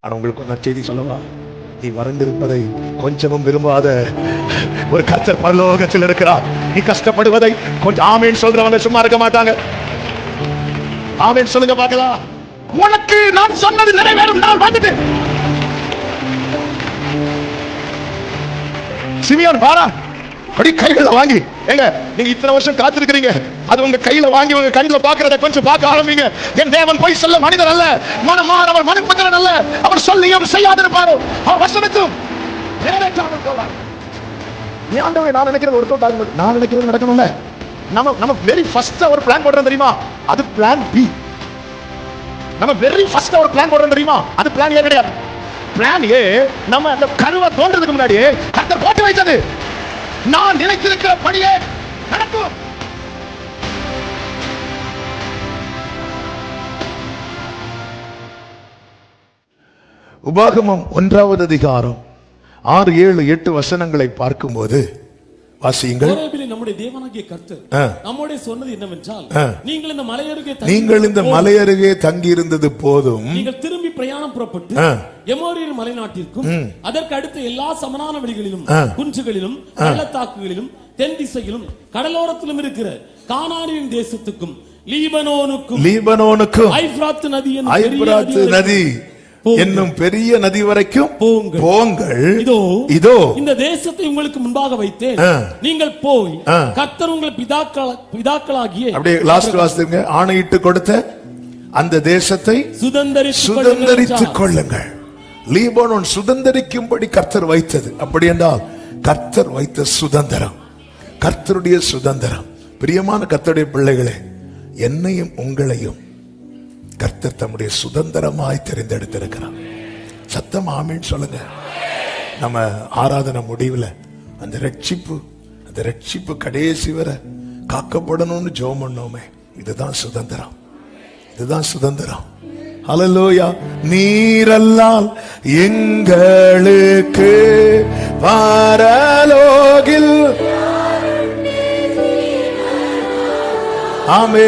ஆனா உங்களுக்கு நான் செய்தி சொல்லவா, நீ வறண்டிருப்பதை கொஞ்சமும் விரும்பாத ஒரு கர்த்தர் பரலோகத்தில் இருக்கிறார். நீ கஷ்டப்படுவதை கொஞ்சம் ஆமேன் சொல்றவங்க சும்மா இருக்க மாட்டாங்க. ஆமேன் சொல்லுங்க பார்க்கலாம். உனக்கு நான் சொன்னது நிறைவேறும் நாள் வந்துட்டு. சிமியோன் பாரா அப்படி கைகளை வாங்கி, ஏங்க நீங்க இத்தனை வருஷம் காத்திருக்கிறீங்க, அது உங்க கையில வாங்கி உங்க கண்ணில் பாக்குறத கொஞ்சம் பார்க்க ஆரம்பிங்க. என் தேவன் போய் சொல்ல மனிதர் அல்ல, மனமார் அவர் மனுபுத்திரன் அல்ல. அவர் சொல்லியும் செய்யாதிருப்பாரோ, அவர் வசனத்தும் நிறைவேற்றாமல் போவார். நீ ஆண்டவரே, நான் நினைக்கிறது ஒரு தோட்டம், நான் நினைக்கிறது நடக்கணும்ல. நம்ம வெரி ஃபர்ஸ்ட் ஒரு பிளான் போடுறோம் தெரியுமா, அது பிளான் பி. நம்ம வெரி ஃபர்ஸ்ட் ஒரு பிளான் போடுறோம் தெரியுமா, அது பிளான் ஏ கிடையாது. பிளான் ஏ நம்ம அந்த கருவை தோன்றதுக்கு முன்னாடி கர்த்தர் போட்டு வைத்தது. நான் நினைத்திருக்கிற படியே நடக்கும். உபாகமம் 1வது அதிகாரம் 6, 7, 8 வசனங்களை பார்க்கும்போது வாசியுங்கள். நம்முடைய தேவனாகிய கர்த்தர் நம்மோடு சொன்னது என்னவென்றால், நீங்கள் இந்த மலை அருகே தங்கி இருந்தது போதும். நீங்கள் திரும்பி பிரயாணம் புறப்பட்டு எமோரியர் மலைநாட்டிற்கும் அதற்கு அடுத்த எல்லா சமனான வெளிகளிலும் குன்றுகளிலும் பள்ளத்தாக்குகளிலும் தென் திசையிலும் கடலோரத்திலும் இருக்கிற கானானின் தேசத்துக்கும் லீபனோனுக்கும் ஐப்ராத்து நதி என்னும் பெரிய நதி வரைக்கும் போங்கள். இதோ இந்த தேசத்தை உங்களுக்கு முன்பாக வைத்தேன், நீங்கள் போய் கர்த்தர் உங்கள் பிதாக்களாகிய, அப்படியே லாஸ்ட் வாசிங்க, ஆணையிட்டு கொடுத்த அந்த தேசத்தை சுதந்தரித்துக் கொள்ளுங்கள். லீபனோன் சுதந்தரிக்கும்படி கர்த்தர் வைத்தது. அப்படி என்றால் கர்த்தர் வைத்த சுதந்திரம், கர்த்தருடைய சுதந்திரம். பிரியமான கர்த்தருடைய பிள்ளைகளே, என்னையும் உங்களையும் கர்த்தர் தம்முடைய சுதந்திரமாய் தெரிந்தெடுத்திருக்கிறார். சத்தம் ஆமேன் சொல்லுங்க. நம்ம ஆராதனை முடிவுல அந்த ரட்சிப்பு கடைசி வரை காக்கப்படணும்னு ஜெபம் பண்ணோமே, இதுதான் சுதந்திரம், இதுதான் சுதந்திரம். ஹல்லேலூயா. நீரல்லால் எங்களுக்கு பரலோகில் ஆமே,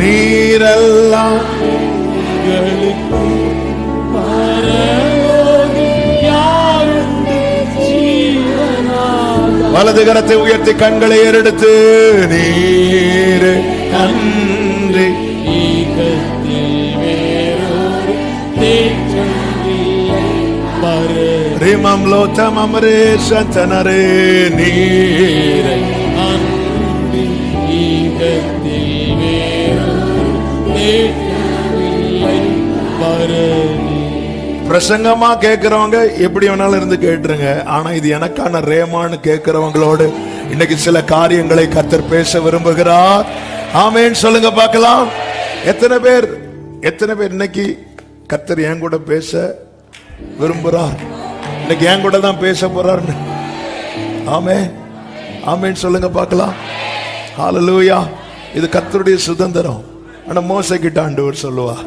நீரெல்லாம் வலது கரத்தை உயர்த்தி கண்களை ஏறெடுத்து, நீர் நன்றி ரிமம் லோத்தம் அமரேஷனரே, நீரை பிரசங்கமா கேட்கிறவங்க எப்படி வேணாலும் இருந்து கேட்டுருங்க. ஆனா இது எனக்கான ரேமான்னு கேட்கிறவங்களோடு இன்னைக்கு சில காரியங்களை கர்த்தர் பேச விரும்புகிறார். ஆமேன் சொல்லுங்க பார்க்கலாம். எத்தனை பேர் இன்னைக்கு கர்த்தர் என் கூட பேச விரும்புறார், இன்னைக்கு என் கூட தான் பேச போறார். ஆமேன் சொல்லுங்க பார்க்கலாம். ஹல்லேலூயா. இது கர்த்தருடைய சுதந்திரம். ஆனா மோசே கிட்ட ஆண்டவர் சொல்லுவார்,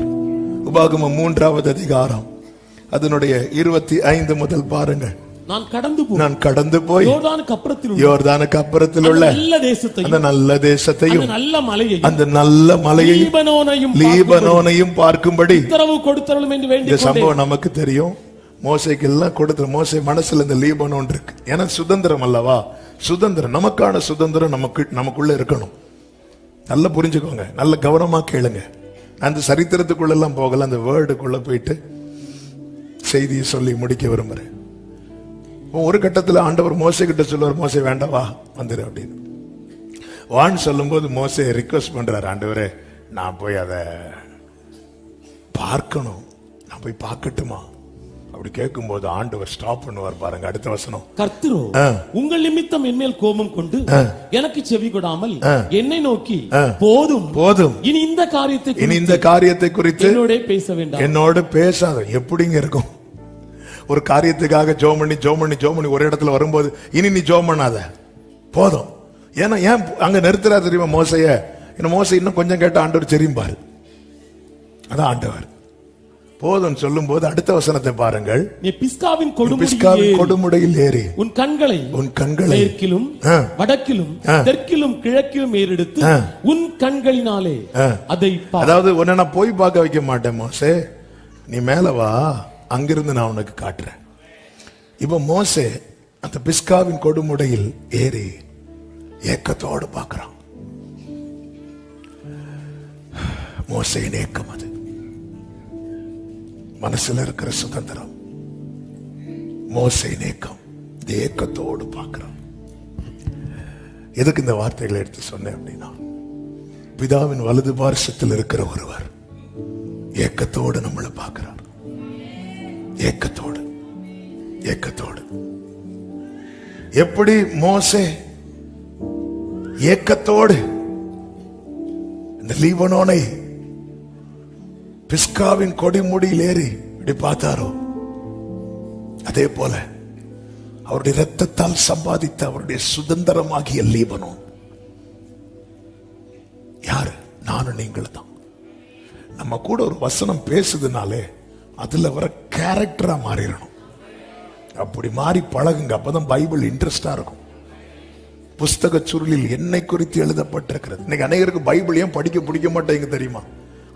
உபாகமம் 3வது அதிகாரம் அதனுடைய 25 முதல் பாருங்கள். நான் கடந்து போய் யோர்தானுக்கு அப்புறத்தில் உள்ள அந்த நல்ல தேசத்தையும் அந்த நல்ல மலையையும் லீபனோனையும் பார்க்கும்படி உத்தரவு கொடுத்தருளும் என்று வேண்டிக் கொண்டேன். இந்த சம்பவம் நமக்கு தெரியும். மோசேக்கு எல்லாம் கொடுத்த மோசே மனசுல இந்த லீபனோன் இருக்கு. ஏன்னா சுதந்திரம் அல்லவா, சுதந்திரம், நமக்கான சுதந்திரம் நமக்குள்ள இருக்கணும். நல்லா புரிஞ்சுக்கோங்க, நல்ல கவனமா கேளுங்க. அந்த சரித்திரத்துக்குள்ள எல்லாம் போகல, அந்த வேர்டுக்குள்ள போயிட்டு செய்தியை சொல்லி முடிக்க விரும்புறேன். ஒரு கட்டத்தில் ஆண்டவர் மோசே கிட்ட சொல்லுவார், மோசே வேண்டாம் வா வந்துரு அப்படின்னு. வான்னு சொல்லும் போது மோசே ரிக்வெஸ்ட் பண்றாரு, ஆண்டவரே நான் போய் அதை பார்க்கணும், நான் போய் பார்க்கட்டுமா அப்படி கேட்கும் போது ஆண்டவர் ஸ்டாப் பண்ணுவார். பாருங்க அடுத்த வசனம். கர்த்தரோ உங்கள் நிமித்தம் என்மேல் கோபம் கொண்டு எனக்கு செவி கொடாமல் என்னை நோக்கி, போதும் இனி இந்த காரியத்தை குறித்து என்னோட பேசாத. எப்படிங்க இருக்கும்? ஒரு காரியத்துக்காக ஜோம் பண்ணி ஒரு இடத்துல வரும்போது இனி நீ ஜோம் பண்ணாத, போதும். ஏன்னா ஏன் அங்க நிறுத்துறா தெரியுமா மோசைய? மோசை இன்னும் கொஞ்சம் கேட்ட ஆண்டவர் தெரியும்பாரு. அதான் ஆண்டவர் போதும் சொல்லும் போது அடுத்த வசனத்தை பாருங்கள். நீ பிஸ்காவின் கொடுமுடியில் ஏறி உன் கண்களை மேற்கிலும் வடக்கிலும் தெற்கிலும் கிழக்கிலும் ஏறெடுத்து உன் கண்களினாலே அதை, அதாவது உன்னை நான் போய் பார்க்க வைக்க மாட்டேன் மோசே, நீ மேல வா, அங்கிருந்து நான் உனக்கு காட்டுறேன். இப்ப மோசே அந்த பிஸ்காவின் கொடுமுடையில் ஏறி ஏக்கத்தோடு பார்க்கிறான். மோசேயின் ஏக்கம் அது, மனசுல இருக்கிற சுதந்திரம். மோசேயின் ஏக்கம், இந்த ஏக்கத்தோடு பார்க்கிறான். எதுக்கு இந்த வார்த்தைகளை எடுத்து சொன்னேன் அப்படின்னா, பிதாவின் வலது பார்சத்தில் இருக்கிற ஒருவர் ஏக்கத்தோடு நம்மளை பார்க்கிறார். ஏக்கத்தோடு, ஏக்கத்தோடு. எப்படி மோசே ஏக்கத்தோடு இந்த லீபனோனை பிஸ்காவின் கொடிமுடியில் ஏறி இப்படி பார்த்தாரோ, அதே போல அவருடைய இரத்தத்தால் சம்பாதித்த அவருடைய சுதந்திரமாகிய லீபனோன் யாரு? நானும் நீங்களும் தான். நம்ம கூட ஒரு வசனம் பேசுதுனாலே அதுல வர கேரக்டரா மாறிடணும். அப்படி மாறி பழகுங்க, அப்பதான் பைபிள் இன்ட்ரெஸ்டா இருக்கும். புஸ்தக சுருளில் என்னை குறித்து எழுதப்பட்டிருக்கிறது. இன்னைக்கு அநேகருக்கு பைபிள் ஏன் படிக்க பிடிக்க மாட்டேங்க தெரியுமா?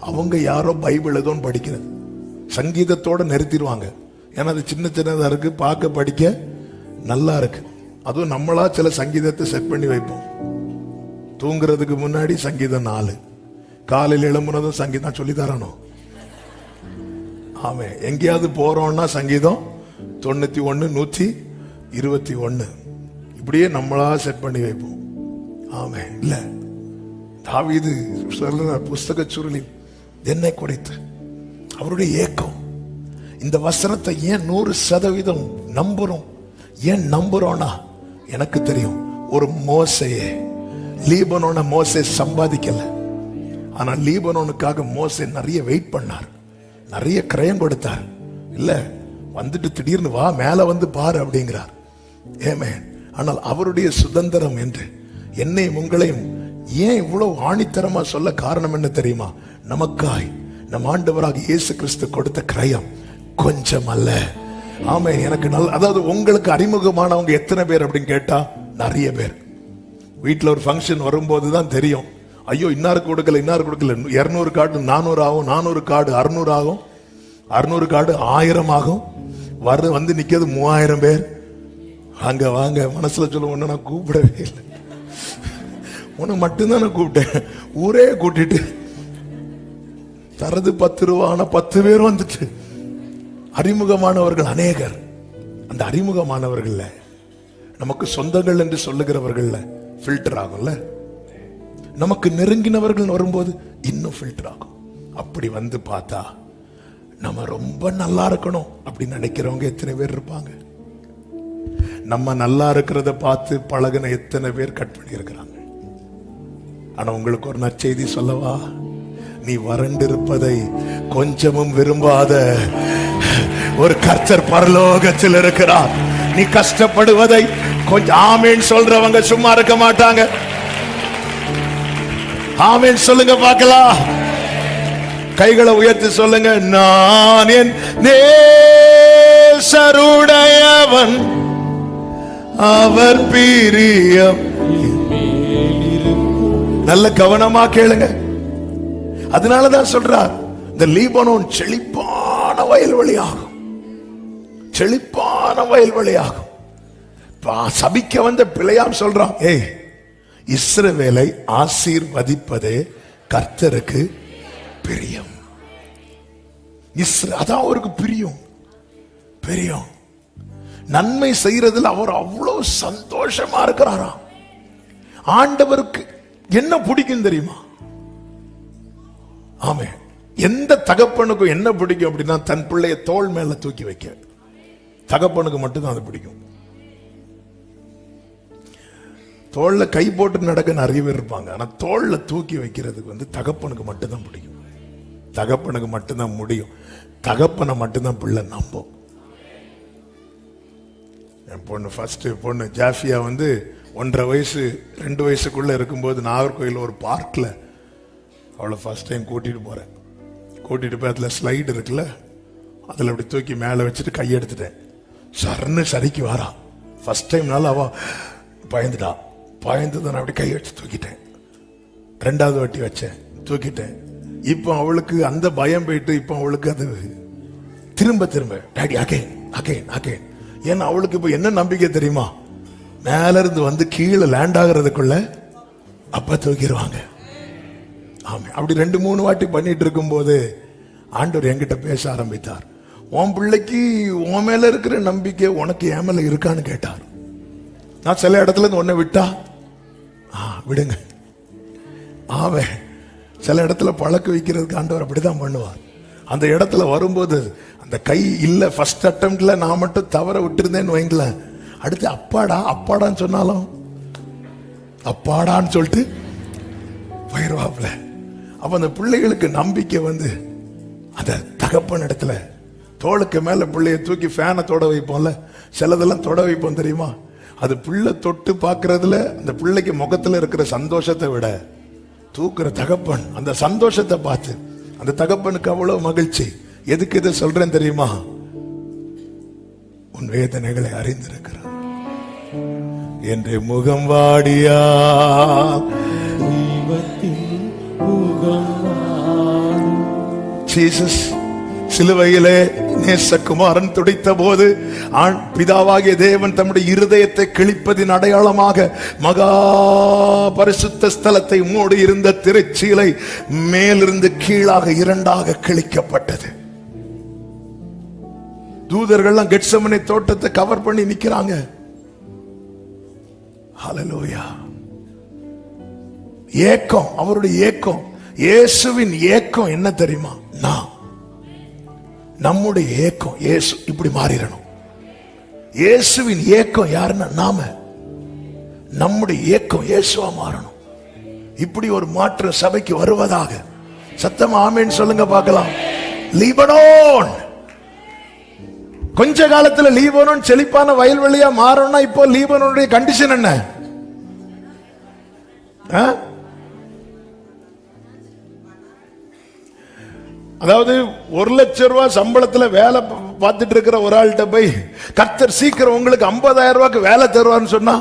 அவங்க யாரோ பைபிள் ஏதோ படிக்கிறது சங்கீதத்தோட நிறுத்திடுவாங்க. ஏன்னா அது சின்ன சின்னதா இருக்கு, பார்க்க படிக்க நல்லா இருக்கு. அதுவும் நம்மளா சில சங்கீதத்தை செட் பண்ணி வைப்போம். தூங்குறதுக்கு முன்னாடி சங்கீதம் 4, காலையில் எழும்புனதும் சங்கீதம் சொல்லி தரணும். ஆமே, எங்கேயாவது போறோம்னா சங்கீதம் 91, 121 இப்படியே நம்மளா செட் பண்ணி வைப்போம். ஆமே, இல்ல தாவீது சொல்ற புஸ்தக சுருளில் என்னை குறித்து அவருடைய ஏக்கம். இந்த வசனத்தை ஏன் 100% நம்புறோம்? ஏன் நம்புறோம்னா, எனக்கு தெரியும் ஒரு மோசையே லீபனோன மோசே சம்பாதிக்கல. ஆனா லீபனோனுக்காக மோசே நிறைய வெயிட் பண்ணார், நிறைய கிரயம் கொடுத்தார். இல்ல வந்துட்டு திடீர்னு வா மேல வந்து பாரு அப்படிங்கிறார். ஏமே, ஆனால் அவருடைய சுதந்திரம் என்று என்னையும் உங்களையும் ஏன் இவ்வளவு ஆணித்தரமா சொல்ல காரணம் என்ன தெரியுமா? நமக்காய் நம் ஆண்டவராக இயேசு கிறிஸ்து கொடுத்த கிரயம் கொஞ்சம் அல்ல. ஆமே, எனக்கு நல்ல, அதாவது உங்களுக்கு அறிமுகமானவங்க எத்தனை பேர் அப்படின்னு கேட்டா நிறைய பேர். வீட்டுல ஒரு ஃபங்க்ஷன் வரும்போது தான் தெரியும், ஐயோ இன்னாருக்கு கொடுக்கல, இன்னாருக்கு கொடுக்கல. 200 கார்டு 400 ஆகும், 400 கார்டு 600 ஆகும், 600 கார்டு 1000 ஆகும். வந்து நிக்கிறது 3000 பேர். அங்க வாங்க, மனசுல சொல்ல ஒண்ணு நான் கூப்பிடவே இல்லை, உனக்கு மட்டும்தான் நான் கூப்பிட்டேன். ஊரே கூட்டிட்டு தரது 10 ரூபா, ஆனா 10 பேர் வந்துட்டு. அறிமுகமானவர்கள் அநேகர். அந்த அறிமுகமானவர்கள்ல நமக்கு சொந்தங்கள் என்று சொல்லுகிறவர்கள்ல ஃபில்டர் ஆகும்ல. நமக்கு நெருங்கினவர்கள் வரும்போது இன்னும் ஃபில்டர் ஆகும். அப்படி வந்து பார்த்தா நம்ம ரொம்ப நல்லா இருக்கணும் அப்படின்னு நினைக்கிறவங்க எத்தனை பேர் இருப்பாங்க? நம்ம நல்லா இருக்கிறத பார்த்து பழகின எத்தனை பேர் கட் பண்ணி இருக்கிறாங்க? ஆனா உங்களுக்கு ஒரு நற்செய்தி சொல்லவா? நீ வறண்டிருப்பதை கொஞ்சமும் விரும்பாத ஒரு கர்த்தர் பரலோகத்தில் இருக்கிறார். நீ கஷ்டப்படுவதை கொஞ்சம் ஆமேன் சொல்றவங்க சும்மா இருக்க மாட்டாங்க. ஆமேன் சொல்லுங்க பார்க்கலாம். கைகளை உயர்த்தி சொல்லுங்க. நான் என் நேசருடையவன், அவர் பிரியம். நல்ல கவனமா கேளுங்க. அதனாலதான் சொல்றார், இந்த லீபனோன் செழிப்பான வயல்வெளியாகும், செழிப்பான வயல்வெளியாகும். சபிக்க வந்த பிழையாம் சொல்றான், ஏய் இஸ்ரவேலை ஆசீர்வதிப்பதே கர்த்தருக்கு பிரியம். அதான் அவருக்கு பிரியம். பிரியம் நன்மை செய்யறதுல அவர் அவ்வளவு சந்தோஷமா இருக்கிறாராம். ஆண்டவருக்கு என்ன பிடிக்கும் தெரியுமா? ஆமே, எந்த தகப்பனுக்கும் என்ன பிடிக்கும் அப்படின்னா, தன் பிள்ளைய தோள் மேல தூக்கி வைக்க. தகப்பனுக்கு மட்டும்தான் அது பிடிக்கும். தோல்ல கை போட்டு நடக்க நிறைய பேர் இருப்பாங்க, ஆனா தோல்ல தூக்கி வைக்கிறதுக்கு தகப்பனுக்கு மட்டும்தான் பிடிக்கும். தகப்பனுக்கு மட்டும்தான் முடியும். தகப்பனை மட்டும்தான் பிள்ளை நம்பும். என் பொண்ணு ஃபர்ஸ்ட் பொண்ணு ஜாஃபியா 1.5 வயசு 2 வயசுக்குள்ள இருக்கும்போது நாகர்கோயில் ஒரு பார்க்ல அவளை ஃபர்ஸ்ட் டைம் கூட்டிட்டு போறேன். கூட்டிட்டு போய் அதுல ஸ்லைடு இருக்குல்ல, அதுல அப்படி தூக்கி மேல வச்சுட்டு கையெடுத்துட்டேன். சர்ன்னு சரிக்கு வாரா. ஃபர்ஸ்ட் டைம்னால அவ பயந்துட்டா. பயந்து நான் அப்படி கை வச்சு தூக்கிட்டேன். 2வது வாட்டி வச்சேன், தூக்கிட்டேன். இப்போ அவளுக்கு அந்த பயம் போயிட்டு இப்போ அவளுக்கு அது திரும்ப திரும்ப டாடி அகைன் அகைன் அகைன். ஏன்னா அவளுக்கு இப்ப என்ன நம்பிக்கை தெரியுமா? மேல இருந்து வந்து கீழே லேண்ட் ஆகுறதுக்குள்ள அப்பா தூக்கிடுவாங்க. ஆமா, அப்படி 2-3 வாட்டி பண்ணிட்டு இருக்கும் போது ஆண்டவர் என்கிட்ட பேச ஆரம்பித்தார். உன் பிள்ளைக்கு உன் மேல இருக்கிற நம்பிக்கை உனக்கு என் மேல இருக்கான்னு கேட்டார். நான் சில இடத்துல இருந்து ஒன்ன விட்டா விடுங்க, ஆவன் சில இடத்துல பழக்க வைக்கிறதுக்கு ஆண்டவர் அப்படிதான் பண்ணுவார். அந்த இடத்துல வரும்போது அந்த கை இல்ல, ஃபர்ஸ்ட் அட்டெம்ப்ட்ல நான் மட்டும் தவற விட்டுருந்தேன்னு வைங்களேன், அடுத்து அப்பாடா அப்பாடான்னு சொன்னாலும் அப்பாடான்னு சொல்லிட்டு போயிடுவாப்ல. அப்ப அந்த பிள்ளைகளுக்கு நம்பிக்கை வந்து அந்த தகப்பன் இடத்துல தோளுக்கு மேல பிள்ளைய தூக்கி ஃபேனை தொட வைப்போம்ல, சிலதெல்லாம் தொட வைப்போம் தெரியுமா? அது பிள்ளை தொட்டு பார்க்கறதுல அந்த பிள்ளைக்கு முகத்துல இருக்கிற சந்தோஷத்தை விட தூக்குற தகப்பன் அந்த சந்தோஷத்தை பார்த்து அந்த தகப்பனுக்கு அவ்வளவு மகிழ்ச்சி. எதுக்கு இதை சொல்றேன் தெரியுமா? உன் வேதனைகளை அறிந்திருக்கிறார். என்று முகம் வாடியா ஜீசஸ் சிலுவையிலே நேசகுமாரன் துடித்த போது பிதாவாகிய தேவன் தம்முடைய இருதயத்தை கிழிப்பதின் அடையாளமாக மகா பரிசுத்த ஸ்தலத்தை மூடி இருந்த திரைச்சீலை மேலிருந்து கீழாக 2ஆக கிழிக்கப்பட்டது. தூதர்கள்லாம் கெத்செமனே தோட்டத்தை கவர் பண்ணி நிக்கிறாங்க. ஹல்லேலூயா. ஏக்கம், அவருடைய ஏக்கம், இயேசுவின் ஏக்கம் என்ன தெரியுமா? நம்முடைய ஏக்கம் இயேசு இப்படி மாறிடணும். இயேசுவின் ஏக்கம் யாருன்னா நாம, நம்முடைய ஏக்கம் இயேசுவா மாறணும். இப்படி ஒரு மாற்றம் சபைக்கு வருவதாக சத்தமா ஆமென் சொல்லுங்க பார்க்கலாம். லீபனோன் கொஞ்ச காலத்துல லீபனோன் செழிப்பான வயல்வெளியா மாறணும்னா இப்போ லீபனோனுடைய கண்டிஷன் என்ன? அதாவது 1 லட்சம் ரூபாய் சம்பளத்துல வேலை பார்த்துட்டு இருக்கிற ஒரு ஆள்கிட்ட போய் கர்த்தர் சீக்கிரம் உங்களுக்கு 50,000 ரூபாய்க்கு வேலை தருவார்னு சொன்னா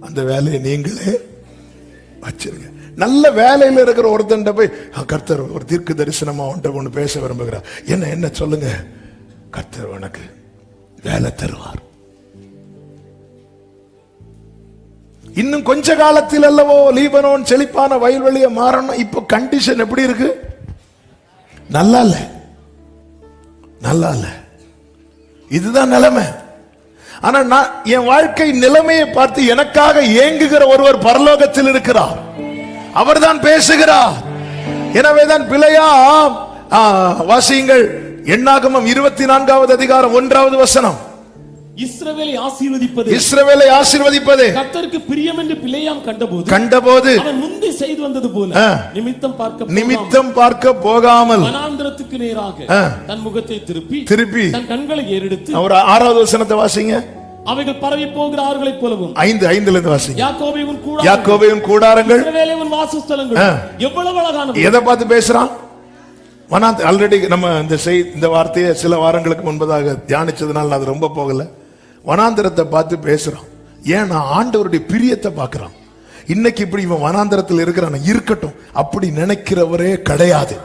அந்த வேலையை நீங்களே வச்சிருங்க. நல்ல வேலையில இருக்கிற ஒருத்தன் போய் கர்த்தர் ஒரு தீர்க்க தரிசனமா ஒன்று பேச விரும்புகிறார், என்ன சொல்லுங்க, கர்த்தர் உனக்கு வேலை தருவார். இன்னும் கொஞ்ச காலத்தில் அல்லவோ லீபனோன் செழிப்பான வயல்வெளியை மாறணும். இப்போ கண்டிஷன் எப்படி இருக்கு? நல்லா இல்ல, நல்லா இல்ல. இதுதான் நிலைமை. ஆனா நான் என் வாழ்க்கை நிலைமையை பார்த்து எனக்காக ஏங்குகிற ஒருவர் பரலோகத்தில் இருக்கிறார். அவர்தான் பேசுகிறார். எனவேதான் பிழையா வாசியுங்கள். எண்ணாகமம் 24வது அதிகாரம் 1வது வசனம். இஸ்ரவேலை ஆசீர்வதிப்பது, இஸ்ரவேலை ஆசீர்வதிப்பது கர்த்தருக்கு பிரியம் என்று பிலேயாம் கண்டபோது அவன் முந்தி செய்து வந்தது போல நிமித்தம் பார்க்க போகாமல் வனாந்திரத்துக்கு நேராக தன் முகத்தை திருப்பி தன் கண்களை ஏறெடுத்து. அவர் 6வது வசனத்தை வாசிங்க. அவைகள் பரவி போகிற ஆறுகளைப் போலவும் 5:5 இருந்து வாசிங்க. யாக்கோபேவின் கூடாரங்கள் இஸ்ரவேலின் வாசஸ்தலங்கள் எவ்வளவு அழகானது. எதை பார்த்து பேசுறான்? ஆல்ரெடி நம்ம இந்த வார்த்தையை சில வாரங்களுக்கு முன்பதாக தியானிச்சதுனால அது ரொம்ப போகல. வனாந்திரத்தை பார்த்து பேசுறான். ஏன்னா ஆண்டவருடைய பிரியத்தை பார்க்கிறான். இன்னைக்கு இப்படி இவன் வனாந்திரத்தில் இருக்கிறான், இருக்கட்டும் அப்படி நினைக்கிறவரே கிடையாது.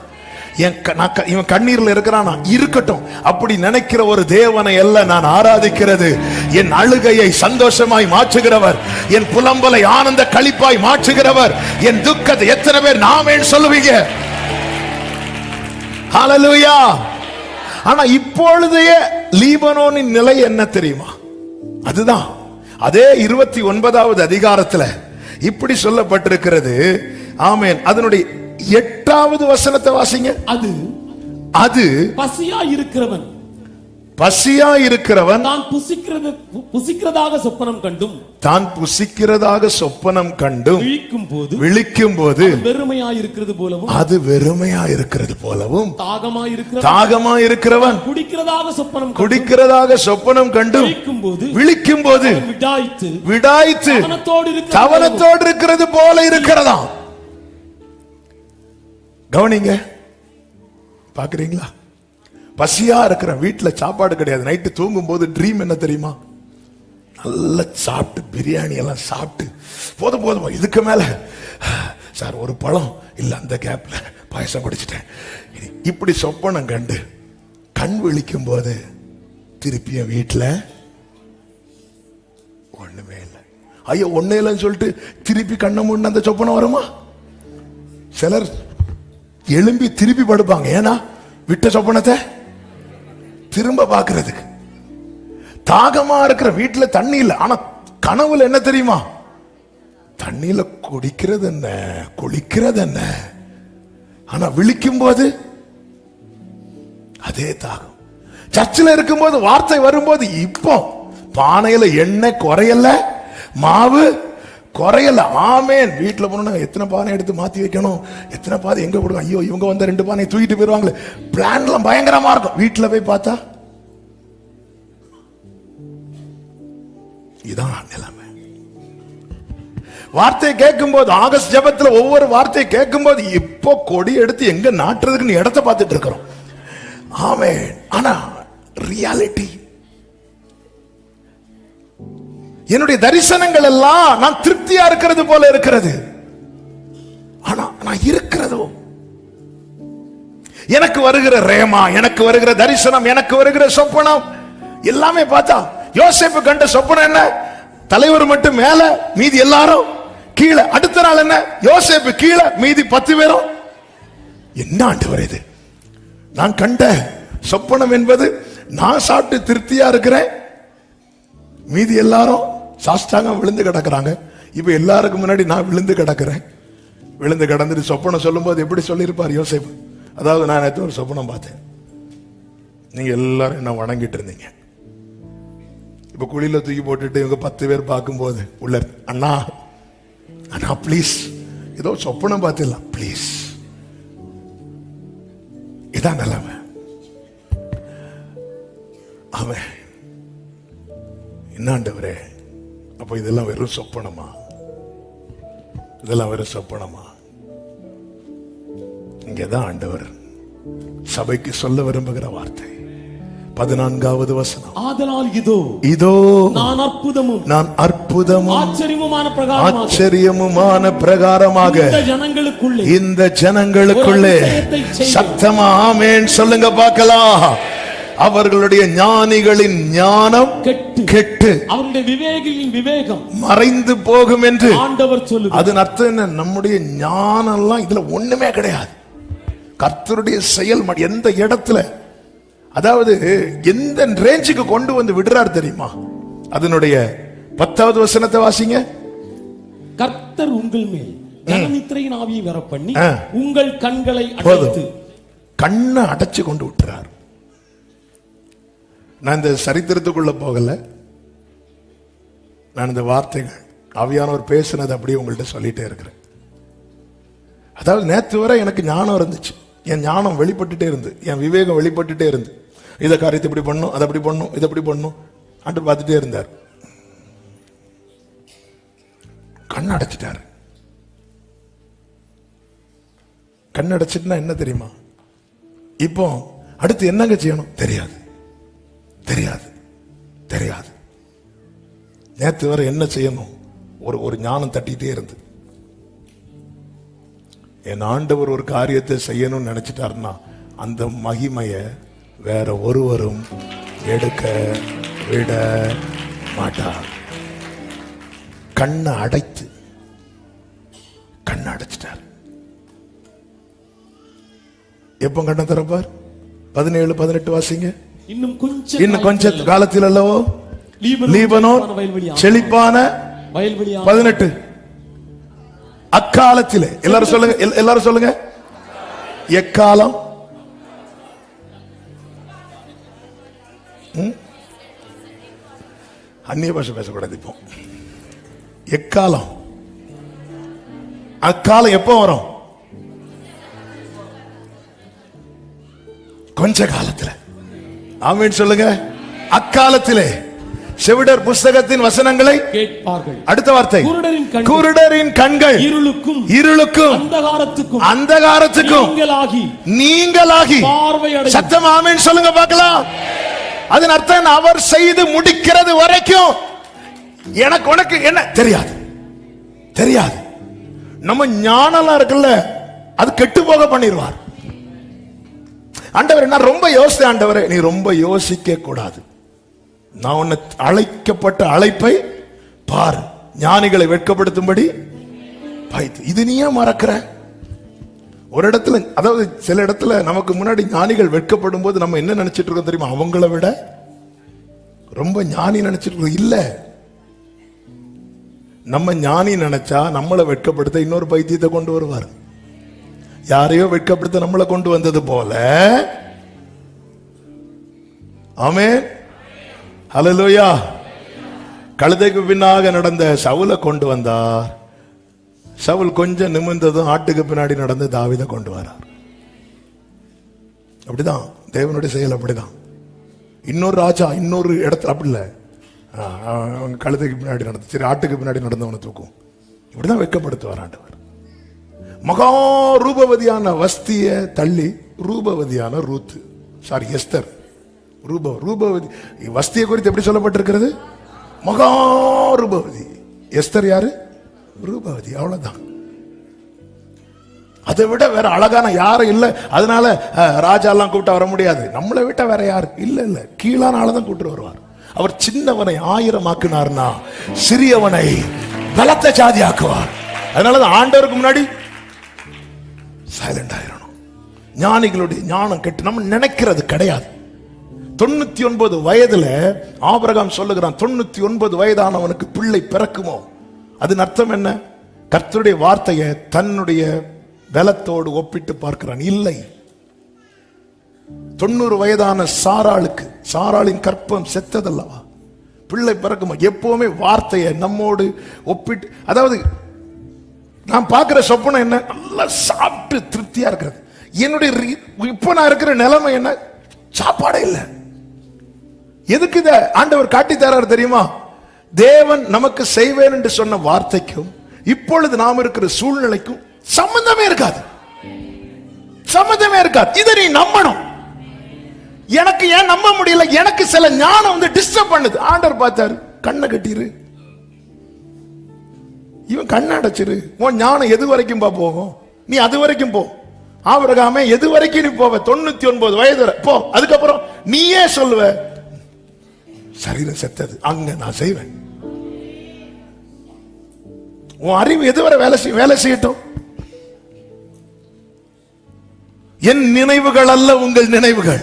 இவன் கண்ணீர்ல இருக்கிறானா, இருக்கட்டும் அப்படி நினைக்கிற ஒரு தேவனை அல்ல நான் ஆராதிக்கிறது. என் அழுகையை சந்தோஷமாய் மாற்றுகிறவர், என் புலம்பலை ஆனந்த களிப்பாய் மாற்றுகிறவர், என் துக்கத்தை எத்தனை பேர் நாமேன்னு சொல்லுவீங்க? ஹல்லேலூயா. ஆனா இப்பொழுதைய லீபனோனின் நிலை என்ன தெரியுமா? அதுதான் அதே 29வது அதிகாரத்துல இப்படி சொல்லப்பட்டிருக்கிறது. ஆமென். அதனுடைய 8வது வசனத்தை வாசிங்க. அது பசியா இருக்கிறவன் தான் புசிக்கிறதாக சொப்பனம் கண்டும் விழிக்கும் போது அது வெறுமையா இருக்கிறது போலவும் தாகமா இருக்கிறவன் குடிக்கிறதாக சொப்பனம் கண்டும் விழிக்கும் போது விடாய்த்து தவனத்தோடு இருக்கிறது போல இருக்கிறதா. கவனிங்க, பாக்குறீங்களா? பசியா இருக்கிற வீட்டுல சாப்பாடு கிடையாது. நைட்டு தூங்கும் போது ட்ரீம் என்ன தெரியுமா? நல்லா சாப்பிட்டு பிரியாணி எல்லாம் சாப்பிட்டு போதும் இதுக்கு மேல சார் ஒரு பழம் இல்ல, அந்த கேப்ல பாயசம் குடிச்சிட்டேன். இப்படி சொப்பனம் கண்டு கண் விழிக்கும் போது திருப்பிய வீட்டுல ஒண்ணுமே இல்லை. ஐயோ ஒண்ணே இல்லைன்னு சொல்லிட்டு திருப்பி கண்ணை மூடின அந்த சொப்பனம் வருமா? சிலர் எழும்பி திருப்பி படுப்பாங்க. ஏன்னா விட்ட சொப்பனத்தை திரும்ப பாக்குறதுக்கு. தாகமா இருக்கிற வீட்டுல தண்ணி இல்லை, ஆனா கனவுல என்ன தெரியுமா? தண்ணியில குடிக்கிறது என்ன, குளிக்கிறது என்ன, ஆனா விழிக்கும் போது அதே தாகம். சர்ச்சில் இருக்கும்போது வார்த்தை வரும்போது இப்போ பானையில எண்ணெய் குறையல, மாவு குறையல. ஆமேன். வீட்டுல போனா எத்தனை பானை எடுத்து மாத்தி வைக்கணும், எத்தனை பானை எங்க கொடுக்கும், ஐயோ இவங்க வந்த 2 பானை தூக்கிட்டு போயிருவாங்களே, பிளான் எல்லாம் பயங்கரமா இருக்கும். வீட்டுல போய் பார்த்தா இதான் நிலைமை. வார்த்தை கேட்கும் போது, ஆகஸ்ட் ஜெபத்துல ஒவ்வொரு வார்த்தையை கேட்கும் போது இப்போ கொடி எடுத்து எங்க நாட்டுறதுக்கு இடத்தை பார்த்துட்டு இருக்கிறோம். ஆமென். ஆனா ரியாலிட்டி, என்னுடைய தரிசனங்கள் எல்லாம் நான் திருப்தியா இருக்கிறது போல இருக்கிறது. ஆனா நான் இருக்கிறதோ, எனக்கு வருகிற ரேமா, எனக்கு வருகிற தரிசனம், எனக்கு வருகிற சொப்பனம் எல்லாமே பார்த்தா, யோசேப்பு கண்ட சொப்பனம் என்ன? தலைவர் மட்டும் மேல, மீதி எல்லாரும் கீழே. அடுத்த நாள் என்ன? யோசேப்பு கீழே, மீதி 10 பேரும். என்ன ஆண்டவரே இது? நான் கண்ட சொப்பனம் என்பது நான் சாப்பிட்டு திருப்தியா இருக்கிறேன், மீதி எல்லாரும் சாஷ்டாங்கம் விழுந்து கிடக்குறாங்க. இப்ப எல்லாருக்கும் முன்னாடி நான் விழுந்து கிடக்கிறேன். விழுந்து கிடந்துட்டு சொப்பனம் சொல்லும் போது எப்படி சொல்லியிருப்பார் யோசேப்பு? அதாவது நான் நேற்று ஒரு சொப்பனம் பார்த்தேன், நீங்க எல்லாரும் என்ன வணங்கிட்டு இருந்தீங்க. இப்ப குழியில தூக்கி போட்டுட்டு இவங்க 10 பேர் பார்க்கும்போது உள்ள, அண்ணா அண்ணா பிளீஸ், ஏதோ சொப்பனம் பார்த்திடலாம் பிளீஸ். இதான் நிலைமை. அவன் என்னாண்டவரே, அப்ப இதெல்லாம் வெறும் சொப்பனமா? இதெல்லாம் வெறும் சொப்பனமா? இங்கதான் ஆண்டவர் சபைக்கு சொல்ல விரும்புகிற வார்த்தை. 14வது வசனம். ஆதலால் இதோ இதோ நான் அற்புதமும் ஆச்சரியமுமான பிரகாரமாக இந்த ஜனங்களுக்குள்ளே சத்தமா ஆமென் சொல்லுங்க பார்க்கலாம். அவர்களுடைய ஞானிகளின் ஞானம் கெட்டு அவருடைய விவேகிகளின் விவேகம் மறைந்து போகும் என்று ஆண்டவர் சொல்லுகிறார். அதன் அர்த்தம் என்ன? நம்முடைய ஞானம் எல்லாம் இதுல ஒண்ணுமே கிடையாது. கர்த்தருடைய செயல் எந்த இடத்துல, அதாவது எந்த ரேஞ்சுக்கு கொண்டு வந்து விடுறார் தெரியுமா? அதனுடைய 10வது வசனத்தை வாசிங்க. கர்த்தர் உங்கள் மேல் நித்திரையின் ஆவியை வர பண்ணி உங்கள் கண்களை அடைத்து, கண்ணை அடைச்சு கொண்டு விட்டுறார். நான் இந்த சரித்திரத்துக்குள்ள போகல, நான் இந்த வார்த்தைகள் ஆவியானவர் பேசினது அப்படியே உங்கள்கிட்ட சொல்லிட்டே இருக்கிறேன். அதாவது நேற்று வரை எனக்கு ஞானம் இருந்துச்சு, என் ஞானம் வெளிப்பட்டுட்டே இருந்து, என் விவேகம் வெளிப்பட்டுட்டே இருந்து, இதை காரியத்தை இப்படி பண்ணும், அதை அப்படி பண்ணும், இதை அப்படி பண்ணும் அன்று பார்த்துட்டே இருந்தார். கண் அடைச்சிட்டாரு. கண் அடைச்சிட்டுனா என்ன தெரியுமா? இப்போ அடுத்து என்னங்க செய்யணும் தெரியாது, தெரியாது, தெரியாது. நேற்று வரை என்ன செய்யணும் ஒரு ஞானம் தட்டிட்டே இருந்து, என் ஆண்டவர் ஒரு காரியத்தை செய்யணும்னு நினைச்சிட்டாருன்னா அந்த மகிமையை வேற ஒருவரும் எடுக்க விட மாட்டார். கண்ணை அடைச்சிட்டார். எப்ப கண்ணை திறப்பார்? 17, 18 வாசிங்க. இன்னும் கொஞ்ச காலத்தில் அல்லவோ லீபனோன் செழிப்பான 18. அக்காலத்திலே எல்லாரும் சொல்லுங்க, எல்லாரும் சொல்லுங்க. எக்காலம்? அந்நிய பாஷை பேசக்கூடாது இப்போ. எக்காலம்? அக்காலம் எப்போ வரும்? கொஞ்ச காலத்துல. ஆமென் சொல்லுங்க. அக்காலத்திலே செவிடர் புஸ்தகத்தின் வசனங்களை கேட்பார்கள். அடுத்த வார்த்தை, குருடரின் கண்கள் இருளுக்கும் அந்தகாரத்துக்கும் நீங்களாகி சத்தம் ஆமென் சொல்லுங்க பார்க்கலாம். அதன் அர்த்தம் அவர் செய்து முடிக்கிறது வரைக்கும் எனக்கு உனக்கு என்ன தெரியாது, தெரியாது. நம்ம ஞானம்லாம் இருக்குல்ல, அது கெட்டு போக பண்ணிடுவார். ஆண்டவரே நான் ரொம்ப யோசித்தேன், ஆண்டவரே நீ ரொம்ப யோசிக்க கூடாது. நான் உன்னை அழைக்கப்பட்ட அழைப்பை பார், ஞானிகளை வெட்கப்படுத்தும்படி பாய்த்து. இது நீ ஏன் மறக்கிற? ஒரு இடத்துல, அதாவது சில இடத்துல நமக்கு முன்னாடி ஞானிகள் வெட்கப்படும் போது நம்ம என்ன நினைச்சிட்டு இருக்கோம் தெரியுமா? அவங்கள விட ரொம்ப ஞானி நினைச்சிட்டு இருக்கோம். இல்ல, நம்ம ஞானி நினைச்சா நம்மளை வெட்கப்படுத்த இன்னொரு பைத்தியத்தை கொண்டு வருவார். யாரையோ வெட்கப்படுத்த நம்மளை கொண்டு வந்தது போல. ஆமென், ஹல்லேலூயா. கழுதைக்கு பின்னாக நடந்த சவுலை கொண்டு வந்தார். சவுல் கொஞ்சம் நிமிர்ந்ததும் ஆட்டுக்கு பின்னாடி நடந்து தாவீதை கொண்டு வரார். அப்படிதான் தேவனுடைய செயல். அப்படிதான் இன்னொரு ராஜா இன்னொரு இடத்துல அப்படி இல்லை, கழுதைக்கு பின்னாடி நடந்து சரி ஆட்டுக்கு பின்னாடி நடந்தவனை தூக்கும். இப்படிதான் வெட்கப்படுத்துவார் ஆண்டவர். மகா ரூபவதியான வஸ்திய தள்ளி ரூபவதியான ரூத்து, சாரி எஸ்தர், ரூபவதி. வஸ்தியை குறித்து எப்படி சொல்லப்பட்டிருக்கிறது? மகா ரூபவதி. எஸ்தர் யாரு? ரூபவதி. அவ்வளவுதான். அதை விட வேற அழகான யாரும் இல்லை. அதனால ராஜா எல்லாம் கூப்பிட்டு வர முடியாது. நம்மளை விட்ட வேற யாரு இல்ல. இல்ல, கீழான ஆளதான் கூப்பிட்டு வருவார். அவர் சின்னவனை 1000 ஆக்குனார்னா சிறியவனை பலத்த ஜாதி ஆக்குவார். அதனாலதான் ஆண்டவருக்கு முன்னாடி சைலண்ட் ஆயிரணும். ஞானிகளுடைய ஞானம் கெட்டு நம்ம நினைக்கிறது கிடையாது. 99 வயதுல ஆபிரகாம் சொல்லுகிறான், 99 வயதானவனுக்கு பிள்ளை பிறக்குமோ? அதன் அர்த்தம் என்ன? கர்த்தருடைய வார்த்தையை தன்னுடைய பலத்தோடு ஒப்பிட்டு பார்க்கிறான். இல்லை, 90 வயதான சாராளுக்கு, சாராளின் கற்பம் செத்ததல்லவா, பிள்ளை பிறக்குமா? எப்பவுமே வார்த்தையை நம்மோடு ஒப்பிட்டு, அதாவது நான் பார்க்கிற சொப்பனம் என்ன? நல்லா சாப்பிட்டு திருப்தியா இருக்கிறது. என்னுடைய இப்ப நான் இருக்கிற நிலைமை என்ன? சாப்பாடே இல்லை. எதுக்கு இத ஆண்டவர் காட்டி தரார் தெரியுமா? தேவன் நமக்கு செய்வேன் என்று சொன்ன வார்த்தைக்கும் இப்பொழுது நாம் இருக்கிற சூழ்நிலைக்கும் சம்பந்தமே இருக்காது. சம்பந்தமே இருக்காது. இதை நீ நம்பணும். எனக்கு ஏன் நம்ப முடியல? எனக்கு சில ஞானம் வந்து டிஸ்டர்ப் பண்ணுது. ஆண்டவர் பார்த்தாரு, கண்ணை கட்டிரு, இவன் கண்ணை அடைச்சிரு. உன் ஞானம் எது வரைக்கும் போகும்? நீ அது வரைக்கும் போ. ஆபிரகாமே எது வரைக்கும் நீ போவ? 99 வயது போ. அதுக்கப்புறம் நீயே சொல்லுவ சரீரம் செத்தது, அங்க நான் செய்வேன். உன் அறிவு எதுவரை வேலை செய்யட்டும். என் நினைவுகள் அல்ல உங்கள் நினைவுகள்,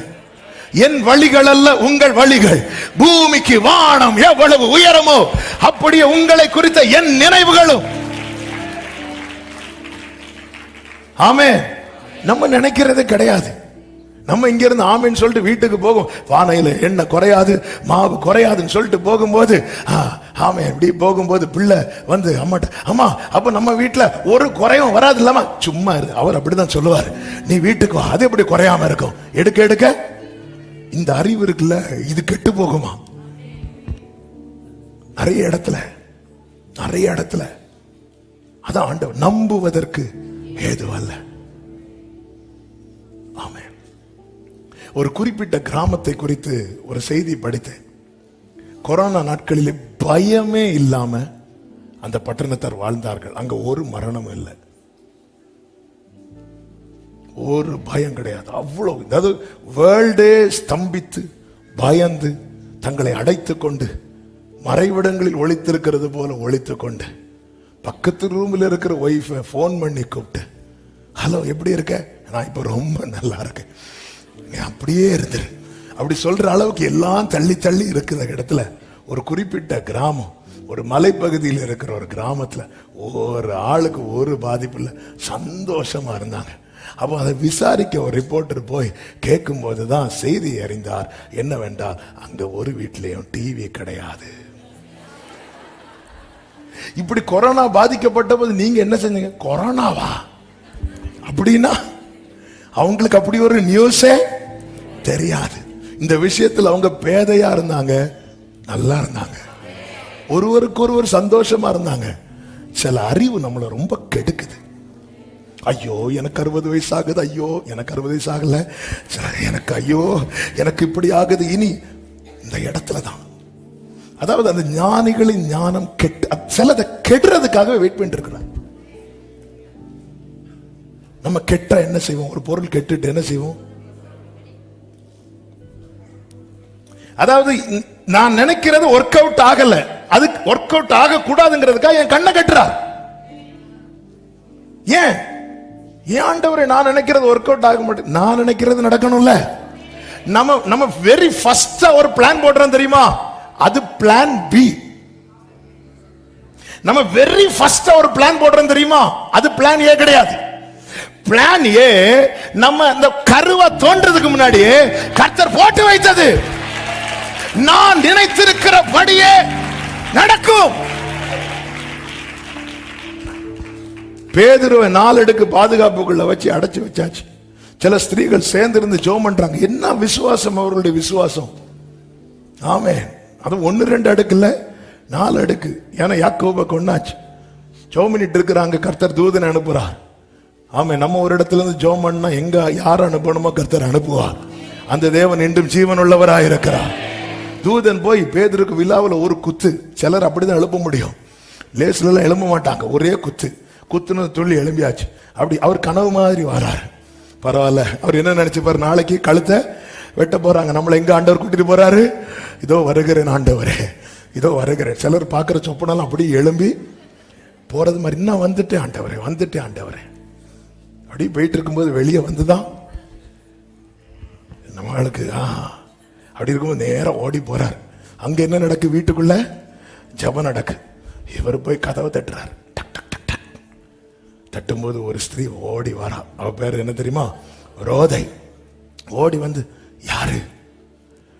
என் வழிகள் அல்ல உங்கள் வழிகள். பூமிக்கு வானம் எவ்வளவு உயரமோ அப்படியே உங்களை குறித்த என் நினைவுகளும். ஆமே, நம்ம நினைக்கிறது கிடையாது. நம்ம இங்க இருந்து ஆமேன்னு சொல்லிட்டு வீட்டுக்கு போகும், பானையில எண்ணெய் குறையாது, மாவு குறையாதுன்னு சொல்லிட்டு போகும்போது, ஆமே இப்படி போகும்போது பிள்ளை வந்து அம்மாட்ட, அம்மா அப்ப நம்ம வீட்டுல ஒரு குறையும் வராது இல்லாம சும்மா இரு. அவர் அப்படிதான் சொல்லுவார், நீ வீட்டுக்கு வா, அது எப்படி குறையாம இருக்கும்? எடுக்க எடுக்க இந்த அறிவு இருக்குல்ல, இது கெட்டு போகுமா? நிறைய இடத்துல அதான் ஆண்டவர் நம்புவதற்கு ஏதுவல்ல. ஆமென். ஒரு குறிப்பிட்ட கிராமத்தை குறித்து ஒரு செய்தி படித்தேன். கொரோனா நாட்களிலே பயமே இல்லாம அந்த பட்டணத்தார் வாழ்ந்தார்கள். அங்க ஒரு மரணமும் இல்லை, ஒரு பயம் கிடையாது. அவ்வளவு, அதாவது வேர்ல்டே ஸ்தம்பித்து பயந்து தங்களை அடைத்துக் கொண்டு மறைவிடங்களில் ஒளித்திருக்கிறது போல ஒளித்துக் கொண்டு பக்கத்து ரூமில் இருக்கிற ஒய்ஃபை போன் பண்ணி கூப்பிட்டு, ஹலோ எப்படி இருக்க? நான் இப்ப ரொம்ப நல்லா இருக்கேன், நீ அப்படியே இருந்துரு அப்படி சொல்ற அளவுக்கு எல்லாம் தள்ளி தள்ளி இருக்கிற இடத்துல ஒரு குறிப்பிட்ட கிராமம், ஒரு மலைப்பகுதியில் இருக்கிற ஒரு கிராமத்துல ஒரு ஆளுக்கு ஒரு பாதிப்பு இல்லை, சந்தோஷமா இருந்தாங்க. அப்போ அதை விசாரிக்க ஒரு ரிப்போர்ட்டர் போய் கேட்கும் போதுதான் செய்தி அறிந்தார் என்னவென்றால் அங்க ஒரு வீட்டிலையும் டிவி கிடையாது. இப்படி கொரோனா பாதிக்கப்பட்ட போது நீங்க என்ன செஞ்சீங்க? கொரோனாவா அப்படின்னா அவங்களுக்கு அப்படி ஒரு நியூஸே தெரியாது. இந்த விஷயத்தில் அவங்க பேதையா இருந்தாங்க, நல்லா இருந்தாங்க, ஒருவருக்கு ஒருவர் சந்தோஷமா இருந்தாங்க. சில அறிவு நம்மளை ரொம்ப கெடுக்குது. ஐயோ எனக்கு 60 வயசு ஆகுது, ஐயோ எனக்கு 60 வயசு ஆகல, எனக்கு ஐயோ எனக்கு இப்படி ஆகுது. இனி இந்த இடத்துல தான், அதாவது அந்த ஞானிகளின் ஞானம் கெட்டு சிலதை கெடுறதுக்காக வெயிட் பண்ணிட்டு இருக்கிறார். நம்ம கெட்ட என்ன செய்வோம்? ஒரு பொருள் கெட்டுட்டு என்ன செய்வோம்? அதாவது நான் நினைக்கிறது ஒர்க் அவுட் ஆகல, அது ஒர்க் அவுட் ஆக கூடாதுங்கிறதுக்காக என் கண்ணை கட்டுறார். ஏன் ஆண்டவரே நான் நினைக்கிறது ஒர்க் அவுட் ஆக மாட்டேன்? நான் நினைக்கிறது நடக்கணும்ல. நம்ம வெரி ஃபர்ஸ்ட் ஒரு பிளான் போடுறோம் தெரியுமா? அது பிளான் பி. நம்ம வெரி ஃபர்ஸ்ட் ஒரு பிளான் போடுறோம் தெரியுமா? அது பிளான் ஏ கிடையாது. பிளான் ஏ நம்ம இந்த கருவை தோன்றதுக்கு முன்னாடியே கர்த்தர் போட்டு வைத்தது. நான் நினைத்திருக்கிறபடியே நடக்கும். பேதுருவை 4 அடுக்கு பாதுகாப்புக்குள்ள வச்சு அடைச்சு வச்சாச்சு. சில ஸ்திரீகள் சேர்ந்து இருந்து ஜெபம் பண்றாங்க. என்ன விசுவாசம் அவர்களுடைய விசுவாசம்! ஆமென். அது 1-2 அடுக்கு இல்ல, 4 அடுக்கு. ஏன்னா யாக்கோபை கொன்னாச்சு. ஜெபம் பண்ணிட்டு இருக்கிறாங்க, கர்த்தர் தூதனை அனுப்புறார். ஆமென். நம்ம ஒரு இடத்துல இருந்து ஜெபம் பண்ணா எங்க யார் அனுப்பணுமோ கர்த்தர் அனுப்புவார். அந்த தேவன் இன்றும் ஜீவன் உள்ளவராக இருக்கிறார். தூதன் போய் பேதுருக்கு விழாவில் ஒரு குத்து. சிலர் அப்படிதான் எழுப்ப முடியும், லேஸ்ல எல்லாம் எழும்ப மாட்டாங்க. ஒரே குத்துன்னு துள்ளி எழும்பியாச்சு. அப்படி அவர் கனவு மாதிரி வராரு. பரவாயில்ல. அவர் என்ன நினைச்சுப்பாரு? நாளைக்கு கழுத்தை வெட்ட போறாங்க, நம்மளை எங்க ஆண்டவர் கூட்டிட்டு போறாரு? இதோ வருகிறேன் ஆண்டவரே, இதோ வருகிறேன். சிலர் பார்க்கிற சொப்பனெல்லாம் அப்படி எழும்பி போறது மாதிரி, இன்னும் வந்துட்டேன் ஆண்டவரே. அப்படி போயிட்டு இருக்கும்போது வெளியே வந்துதான் நம்மளுக்கு அப்படி இருக்கும்போது நேரம் ஓடி போறார். அங்க என்ன நடக்கு? வீட்டுக்குள்ள ஜெபம் நடக்கு. இவர் போய் கதவை தட்டுறாரு. தட்டும்போது ஒரு ஸ்திரீ ஓடி வரா. அவ பேர் என்ன தெரியுமா? ரோதை. ஓடி வந்து, யாரு?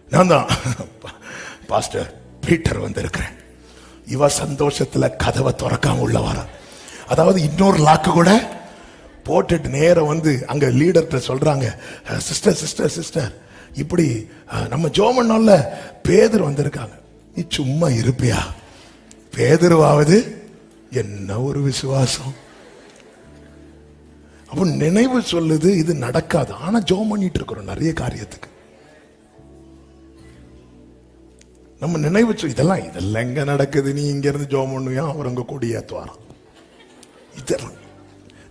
நான் தான் பாஸ்டர் பீட்டர் வந்திருக்கிறேன். இவ சந்தோஷத்துல கதவை திறக்காம உள்ள வர. அதாவது இன்னொரு லாக்கு கூட போட்டுட்டு நேரம் வந்து அங்க லீடர்கிட்ட சொல்றாங்க, சிஸ்டர் இப்படி நம்ம ஜோமன்னால பேதுரு வந்திருக்காங்க. நீ சும்மா இருப்பியா? பேதுருவாவது என்ன ஒரு விசுவாசம்! அப்ப நினைவு சொல்லுது இது நடக்காது. ஆனா ஜோம் பண்ணிட்டு இருக்கிறோம் நிறைய காரியத்துக்கு. நம்ம நினைவு இதெல்லாம் எங்க நடக்குது? நீ இங்க இருந்து ஜோம் பண்ணுவியா, அவர் அங்க கொடி ஏத்துவாராம். இதெல்லாம்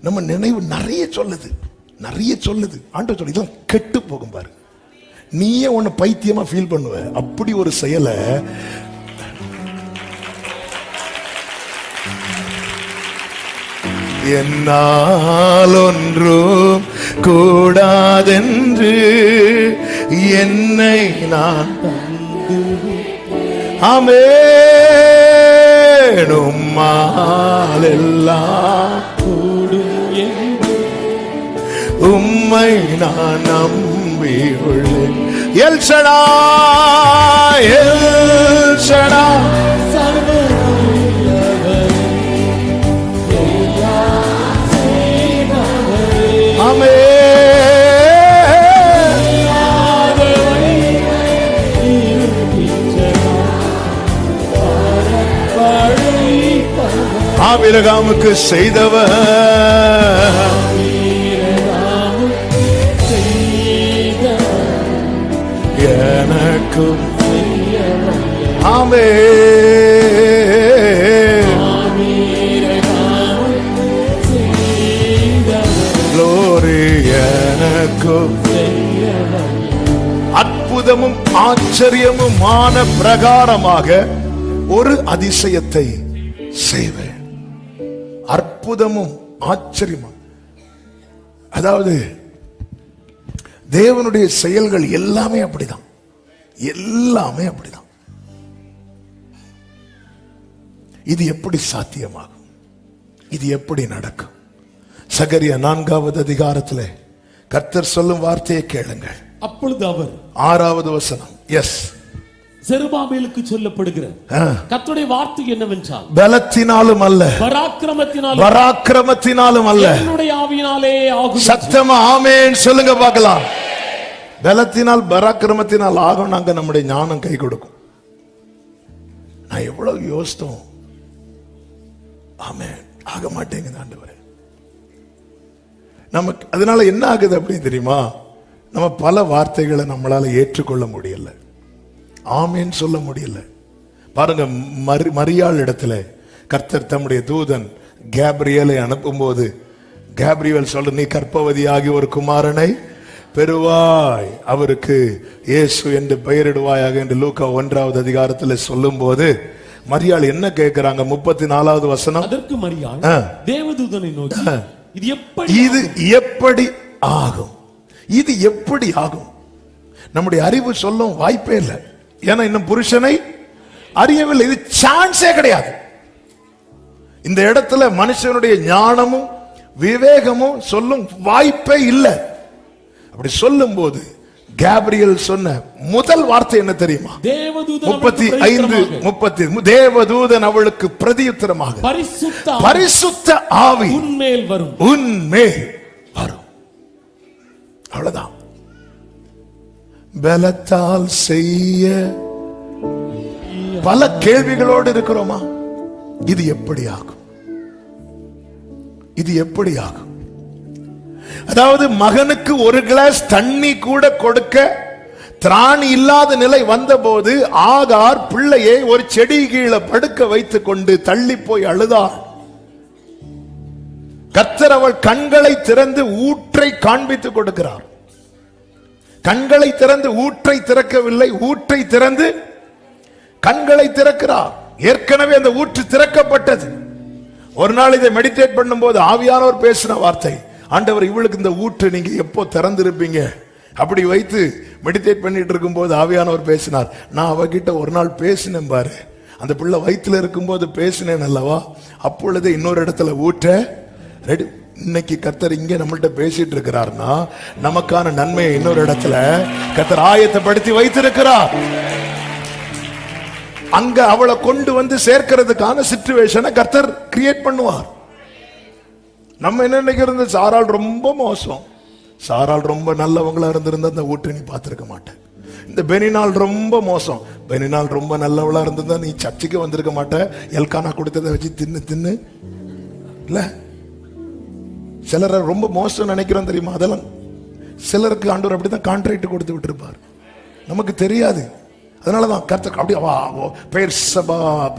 நம்ம நினைவு நிறைய சொல்லுது. ஆண்டவர் சொல்லு, இதெல்லாம் கெட்டு போகும் பாரு. நீயே உன்னை பைத்தியமா ஃபீல் பண்ணுவ. அப்படி ஒரு செயலை என்னால் ஒன்றும் கூடாதென்று என்னை நான் ஆமென் உம்மால் எல்லாம் உம்மை நான் நம்பி உள்ளேன். எல் ஷடாய் ஆபிரகாமுக்கு செய்தவர் எனக்கும் எனக்கும் அற்புதமும் ஆச்சரியமுமான பிரகாரமாக ஒரு அதிசயத்தை செய்வேன். அற்புதமும் ஆச்சரியமும், அதாவது தேவனுடைய செயல்கள் எல்லாமே அப்படிதான். இது எப்படி சாத்தியமாகும்? இது எப்படி நடக்கும்? சகரியா 4வது அதிகாரத்திலே கர்த்தர் சொல்லும் வார்த்தையை கேளுங்கள். அப்பொழுது அவர் 6வது வசனம். எஸ், செருபாபேலுக்கு சொல்லப்படுகிற கர்த்தருடைய வார்த்தை என்னவென்றால், பலத்தினாலும் அல்ல, பராக்கிரமத்தினாலும் அல்ல, என்னுடைய ஆவியினாலே ஆகும். சத்தமா ஆமென் சொல்லுங்க பார்க்கலாம். பலத்தினால் பராக்கிரமத்தினால் ஆகும். நாங்க நம்முடைய ஞானம் கை கொடுக்கும். நான் எவ்வளவு யோசித்தோம், ஆமென் ஆக மாட்டேங்குது ஆண்டவரே. நமக்கு அதனால என்ன ஆகுது அப்படின்னு தெரியுமா? நம்ம பல வார்த்தைகளை நம்மளால ஏற்றுக்கொள்ள முடியல, ஆமென் சொல்ல முடியல. பாருங்க, மரியாள் இடத்துல கர்த்தர் தம்முடைய தூதன் கேப்ரியலை அனுப்பும் போது கேப்ரியல் சொல்ற, நீ கர்ப்பவதியாகி ஒரு குமாரனை பெறுவாய், அவருக்கு இயேசு என்று பெயரிடுவாயாக என்று லூக்கா 1வது அதிகாரத்தில் சொல்லும் போது மரியாள் என்ன கேட்கிறாங்க? 34வது வசனம். அதற்கு மரியாள் தேவதூதனை நோக்கி, இது எப்படி ஆகும்? இது எப்படி ஆகும்? நம்முடைய அறிவு சொல்லும் வாய்ப்பே இல்லை. ஏன்னா இன்னும் புருஷனை அறியவில்லை. இது சான்ஸே கிடையாது. இந்த இடத்துல மனுஷனுடைய ஞானமும் விவேகமும் சொல்லும் வாய்ப்பே இல்லை. அப்படி சொல்லும் போது கேப்ரியல் சொன்ன முதல் வார்த்தை என்ன தெரியுமா? 35:30 தேவதூதன் அவளுக்கு பிரதியுத்தரமாக, பரிசுத்த ஆவி உன்மேல் வரும். அவ்வளவுதான். பலத்தால் செய்ய பல கேள்விகளோடு இருக்கிறோமா? இது எப்படி ஆகும்? இது எப்படி ஆகும்? அதாவது மகனுக்கு ஒரு கிளாஸ் தண்ணி கூட கொடுக்க திராணி இல்லாத நிலை வந்தபோது ஆகார் பிள்ளையை ஒரு செடி கீழே படுக்க வைத்துக் கொண்டு தள்ளி போய் அழுதாள். கர்த்தர் அவள் கண்களை திறந்து ஊற்றை காண்பித்துக் கொடுக்கிறார். கண்களை திறந்து ஊற்றை திறக்கவில்லை, ஊற்றை திறந்து கண்களை திறக்கிறார். ஏற்கனவே அந்த ஊற்று திறக்கப்பட்டது. ஒரு நாள் இதை மெடிடேட் பண்ணும்போது ஆவியானவர் பேசின வார்த்தை, ஆண்டவர் இவளுக்கு இந்த ஊற்று நீங்க எப்போ திறந்திருப்பீங்க? அப்படி வைத்து மெடிடேட் பண்ணிட்டு இருக்கும் போது ஆவியானவர் பேசினார். நான் அவகிட்ட ஒரு நாள் பேசினேன் பாரு, அந்த பிள்ளை வயிற்றுல இருக்கும் போது பேசினேன் அல்லவா, அப்பொழுது இன்னொரு இடத்துல ஊற்ற ரெடி. இன்னைக்கு கர்த்தர் இங்க நம்மள்ட்ட பேசிட்டு இருக்கிறார்னா நமக்கான நன்மையை இன்னொரு இடத்துல கர்த்தர் ஆயத்தப்படுத்தி வைத்திருக்கிறார். அங்க அவளை கொண்டு வந்து சேர்க்கிறதுக்கான சிச்சுவேஷனை கர்த்தர் கிரியேட் பண்ணுவார். நம்ம என்ன நினைக்கிறது? சாராள் ரொம்ப மோசம், சாராள் ரொம்ப நல்லவங்களா இருந்திருந்தா அந்த ஊற்றை நீ பார்த்திருக்க மாட்டேன். இந்த பெனினால் ரொம்ப மோசம், பெனினால் ரொம்ப நல்லவளா இருந்திருந்தா நீ சர்ச்சுக்கு வந்திருக்க மாட்டேன். எல்கானா கொடுத்ததை வச்சு தின்னு தின்னு இல்ல. சிலரை ரொம்ப மோசம் நினைக்கிறோம் தெரியுமா? அதெல்லாம் சிலருக்கு ஆண்டவர் அப்படிதான் கான்ட்ராக்ட் கொடுத்து விட்டுருப்பார், நமக்கு தெரியாது. அதனாலதான் கர்த்தர் அப்படி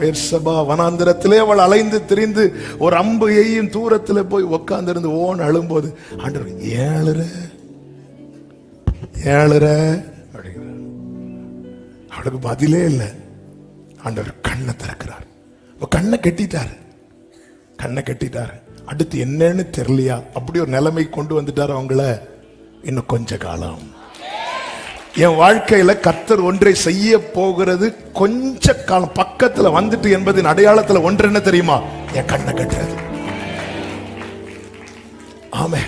பெயர்சபா வனாந்திரத்திலே அவள் அலைந்து திரிந்து ஒரு அம்பு எய்யும் தூரத்தில் போய் உட்கார்ந்து இருந்து ஓன் அழும்போது ஆண்டவர் ஏழுற அவளுக்கு பதிலே இல்லை. ஆண்டவர் கண்ணை திறக்கிறார், கண்ணை கட்டிட்டாரு. அடுத்து என்னன்னு தெரியலையா, அப்படி ஒரு நிலைமை கொண்டு வந்துட்டாரு அவங்கள. இன்னும் கொஞ்ச காலம் என் வாழ்க்கையில கர்த்தர் ஒன்றை செய்ய போகிறது கொஞ்ச காலம் பக்கத்துல வந்துட்டு என்பதின் அடையாளத்துல ஒன்று என்ன தெரியுமா? என் கண்ணை கட்டுறது. ஆமே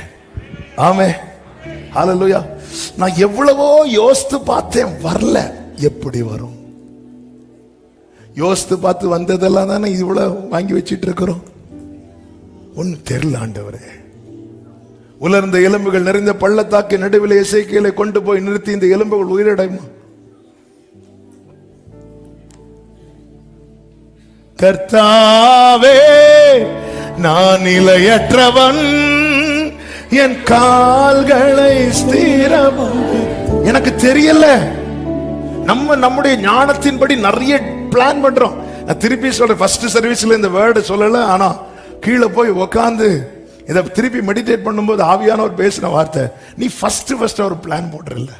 ஆமே ஹல்லேலூயா. நான் எவ்வளவோ யோசித்து பார்த்தேன், வரல. எப்படி வரும்? யோசித்து பார்த்து வந்ததெல்லாம் தானே இவ்வளவு வாங்கி வச்சிட்டு இருக்கிறோம். ஒன்னு தெரியல ஆண்டவரே. உலர்ந்த எலும்புகள் நிறைந்த பள்ளத்தாக்கு நடுவில் எசேக்கியேலை கொண்டு போய் நிறுத்தி இந்த எலும்புகள் உயிரடையுமா? கர்த்தாவே நான் நிலையற்றவன், என் கால்களை ஸ்திரமாக. எனக்கு தெரியல. நம்முடைய ஞானத்தின்படி நிறைய பிளான் பண்றோம். நான் திருப்பி சொல்றேன், ஃபர்ஸ்ட் சர்வீஸ்ல இந்த வேர்டு சொல்லல, ஆனா கீழே போய் உக்காந்து இதை திருப்பி மெடிடேட் பண்ணும்போது ஆவியானவர் பேசின வார்த்தை, நீ ஃபர்ஸ்ட் ஒரு பிளான் போட்டுறல.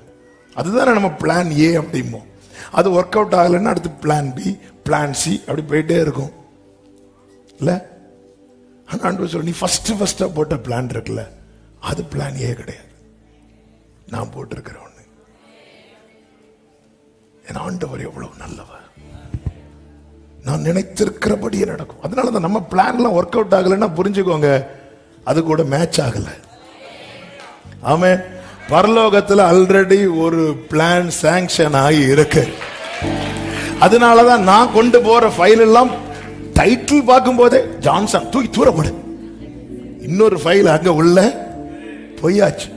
அதுதானே நம்ம பிளான் ஏ அப்படிம்போம். அது ஒர்க் அவுட் ஆகலைன்னா அடுத்து பிளான் பி, பிளான் சி, அப்படி போயிட்டே இருக்கும் இல்ல. ஆனா சொல்ல, நீ ஃபர்ஸ்டா போட்ட பிளான் இருக்குல்ல, அது பிளான் ஏ கிடையாது, நான் போட்டிருக்கிற ஒண்ணு. என் ஆண்டவர் எவ்வளவு நல்லவர், நான் நினைத்திருக்கிறபடியே நடக்கும். அதனாலதான் நம்ம பிளான்லாம் ஒர்க் அவுட் ஆகலைன்னா புரிஞ்சுக்கோங்க, அது கூட மேட்ச் ஆகல. ஆமே. பரலோகத்தில் ஆல்ரெடி ஒரு பிளான் சாங்ஷன் ஆகி இருக்கு. அதனாலதான் நான் கொண்டு போற ஃபைல் எல்லாம் டைட்டில் பார்க்கும் போதே ஜான்சன் தூக்கி தூரப்படு, இன்னொரு ஃபைல் அங்க உள்ள பொய்யாச்சு.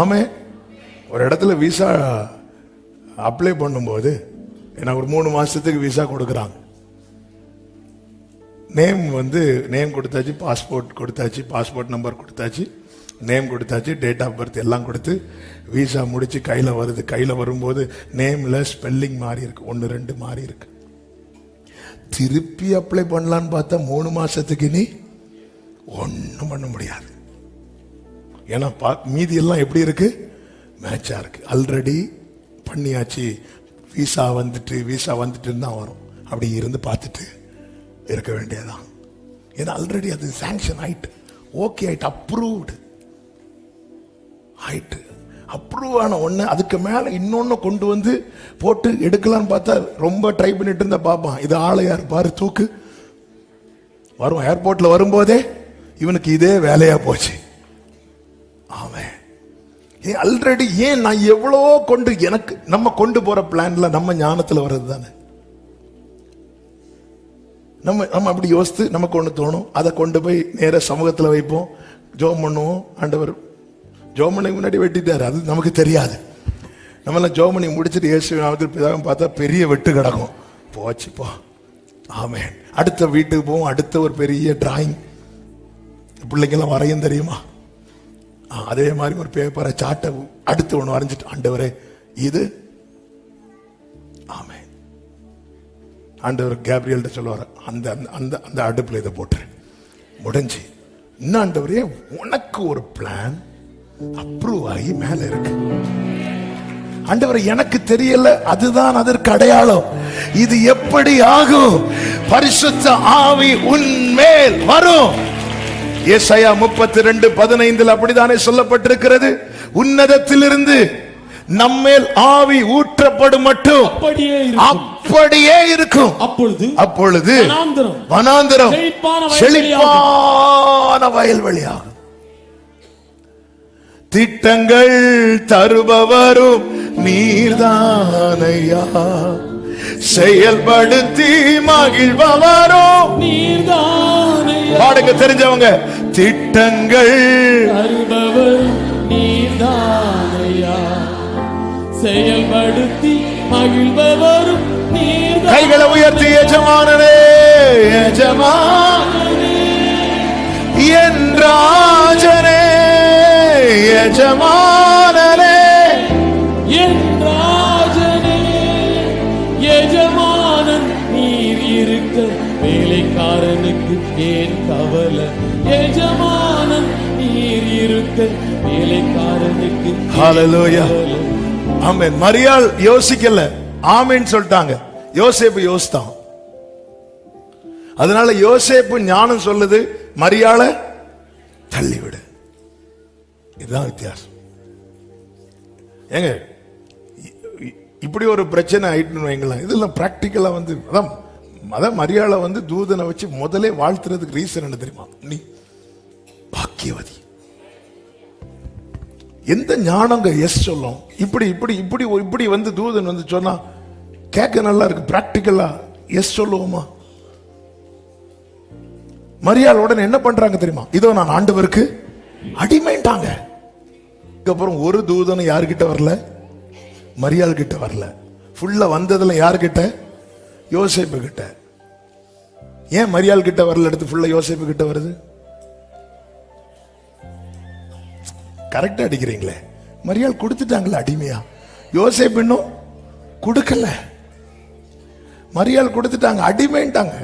ஆமே. ஒரு இடத்துல விசா அப்ளை பண்ணும்போது எனக்கு ஒரு 3 மாசத்துக்கு விசா கொடுக்குறாங்க. நேம் கொடுத்தாச்சு, பாஸ்போர்ட் கொடுத்தாச்சு, பாஸ்போர்ட் நம்பர் கொடுத்தாச்சு, நேம் கொடுத்தாச்சு, டேட் ஆஃப் பர்த் எல்லாம் கொடுத்து விசா முடிச்சு கையில் வருது. கையில் வரும்போது நேம்ல ஸ்பெல்லிங் மாறி இருக்கு, 1-2 மாறி இருக்கு. திருப்பி அப்ளை பண்ணலான்னு பார்த்தா 3 மாசத்துக்கு நீ ஒன்றும் பண்ண முடியாது. ஏன்னா மீதி எல்லாம் எப்படி இருக்கு? மேட்சா இருக்கு. ஆல்ரெடி பண்ணியாச்சு. வீசா வந்துட்டு தான் வரும். அப்படி இருந்து பார்த்துட்டு இருக்க வேண்டியதான். ஏன்னா ஆல்ரெடி அது சாங்ஷன் ஆயிட்டு, ஓகே ஆயிட்டு, அப்ரூவ்டு ஆயிட்டு. அப்ரூவ் ஆன ஒண்ணு அதுக்கு மேல இன்னொன்னு கொண்டு வந்து போட்டு எடுக்கலான்னு பார்த்தா ரொம்ப ட்ரை பண்ணிட்டு இருந்த பாப்பான். இது ஆளையா இருப்பாரு, தூக்கு வரும். ஏர்போர்ட்ல வரும்போதே இவனுக்கு இதே வேலையா போச்சு. ஆமே ஆல்ரெடி. ஏன் நான் எவ்வளவோ கொண்டு எனக்கு நம்ம கொண்டு போற பிளான்ல நம்ம ஞானத்துல வர்றது தானே. நம்ம அப்படி யோசித்து நமக்கு ஒன்று தோணும், அதை கொண்டு போய் நேர சமூகத்தில் வைப்போம், ஜோம் பண்ணுவோம். ஆண்டவர் ஜோம் பண்ணி முன்னாடி வெட்டிட்டாரு, அது நமக்கு தெரியாது. நம்மளாம் ஜோம் பண்ணி முடிச்சுட்டு இயேசு நாமத்தில் பிதாவும் பார்த்தா பெரிய வெட்டு கிடக்கும். போச்சு போ. ஆமென். அடுத்த வீட்டுக்கு போவோம், அடுத்த ஒரு பெரிய டிராயிங். பிள்ளைங்கெல்லாம் வரையும் தெரியுமா? அதே மாதிரி ஒரு பேப்பரை சாட்டை அடுத்து ஒன்று வரைஞ்சிட்டு, ஆண்டவரே இது. ஆமென். ஆண்டவர் கேப்ரியல்ட்ட சொல்லுவார், அந்த அந்த அந்த அடுப்புல இதை போட்டுரு, முடிஞ்சு. இன்னும் ஆண்டவரே உனக்கு ஒரு பிளான் அப்ரூவ் ஆகி மேல இருக்கு. ஆண்டவர் எனக்கு தெரியல, அதுதான் அதற்கு அடையாளம். இது எப்படி ஆகும்? பரிசுத்த ஆவி உன்மேல் வரும். ஏசாயா 32:15 அப்படித்தானே சொல்லப்பட்டிருக்கிறது. உன்னதத்திலிருந்து நம்மேல் ஆவி ஊற்றப்படும் மட்டும் அப்படியே இருக்கும். அப்பொழுது வனாந்தரம் செழிப்பான வயல்வெளியாகும். திட்டங்கள் தருபவரும் நீர்தானையா, செயல்படுத்தி மகிழ்பவரும் நீர்தானையா. பாடுங்க தெரிஞ்சவங்க. திட்டங்கள் தருபவரும் நீர்தானையா, செயல்படுத்தி மகிழ்பவரும் நீர்தானையா. கைகளை உயர்த்தி எஜமானனே, எஜமானனே, என் ராஜனே, எஜமானனே, என் ராஜனே, எஜமானன் நீர் இருக்க வேலைக்காரனுக்கு ஏன் கவலை? எஜமானன் நீர் இருக்க வேலைக்காரனுக்கு. ஹல்லேலூயா. ஆமென். மரியாள் யோசிக்கல, ஆமென் சொல்லிட்டாங்க. யோசேப்பு யோசித்தான். அதனால யோசேப்பு ஞானம் சொல்லுது, மரியாளை தள்ளிவிடு. இதுதான் வித்தியாசம். ஏங்க இப்படி ஒரு பிரச்சனை ஆயிட்டுன்னு வைங்களேன். இதெல்லாம் பிராக்டிக்கலா வந்து அதான் மரியாதை வந்து தூதனை வச்சு முதலே வாழ்த்துறதுக்கு ரீசன் என்ன தெரியுமா? நீ பாக்கியவதி. எந்த ஞானங்க எஸ் சொல்லும்? இப்படி இப்படி இப்படி இப்படி வந்து தூதன் வந்து சொன்னா கேட்க நல்லா இருக்கு. பிராக்டிக்கலா எஸ் சொல்லுவோமா? மரியாள் உடனே என்ன பண்றாங்க தெரியுமா? இதோ நான் ஆண்டவருக்கு அடிமைட்டாங்க. அதுக்கப்புறம் ஒரு தூதனும் யாருக்கிட்ட வரல, மரியாள் கிட்ட வரல. ஃபுல்லா வந்ததுல யாருக்கிட்ட? யோசேப்பு கிட்ட. ஏன் மரியாள் கிட்ட வரல, எடுத்து ஃபுல்லா யோசேப்பு கிட்ட வருது? கரெக்டா அடிக்கிறீங்களே. மரியாள் கொடுத்துட்டாங்களே அடிமையா, யோசேப்பு இன்னும் கொடுக்கல. மரியாள் கொடுத்துட்டாங்க, அடிமைட்டாங்க,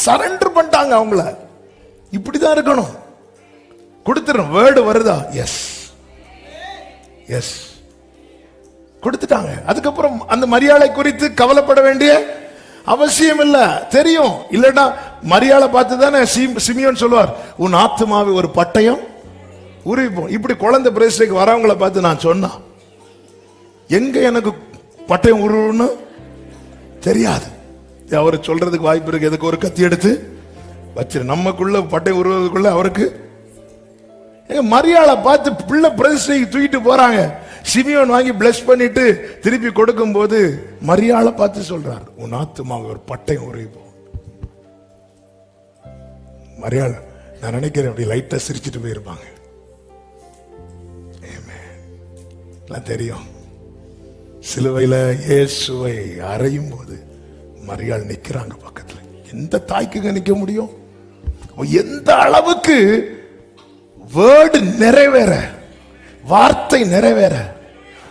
சரண்டர் பண்ணிட்டாங்க அவங்கள. இப்படிதான் இருக்கணும். கொடுத்துறோம். வேர்டு வருதா? எஸ் எஸ் கொடுத்துட்டாங்க. அதுக்கப்புறம் அந்த மரியாதை குறித்து கவலைப்பட வேண்டிய அவசியம் இல்ல. தெரியும் இல்லடா, மரியாதை பார்த்து தானே சிமியோன் சொல்லுவார், உன் ஆத்துமாவை ஒரு பட்டயம் உருவிப்போம். இப்படி குழந்தை பிரேஸ்லைக்கு வரவங்களை பார்த்து நான் சொன்னா, எங்க எனக்கு பட்டயம் உருவுன்னு தெரியாது. அவரு சொல்றதுக்கு வாய்ப்பு இருக்கு. எதுக்கு ஒரு கத்தி எடுத்து வச்சிரு, நமக்குள்ள பட்டயம் உருவதுக்குள்ள அவருக்கு. மரியாதை பார்த்து பிள்ளை பிரதிஷ்டைக்கு தூக்கிட்டு போறாங்க. சிமியோன் வாங்கி பிளஸ் பண்ணிட்டு திருப்பி கொடுக்கும் போது மரியாதை பார்த்து சொல்றார், உன் ஆத்துமாவை ஒரு பட்டயம் உருவிப்போம். மரியாதை நான் நினைக்கிறேன் அப்படி லைட்டா சிரிச்சுட்டு போயிருப்பாங்க. தெரியும். சிலுவையில இயேசுவை அறையும் போது மரியாள் நிக்கிறாங்க பக்கத்துல. எந்த தாய்க்குங்க நிக்க முடியும்? எந்த அளவுக்கு வேர்டு நிறைவேற, வார்த்தை நிறைவேற.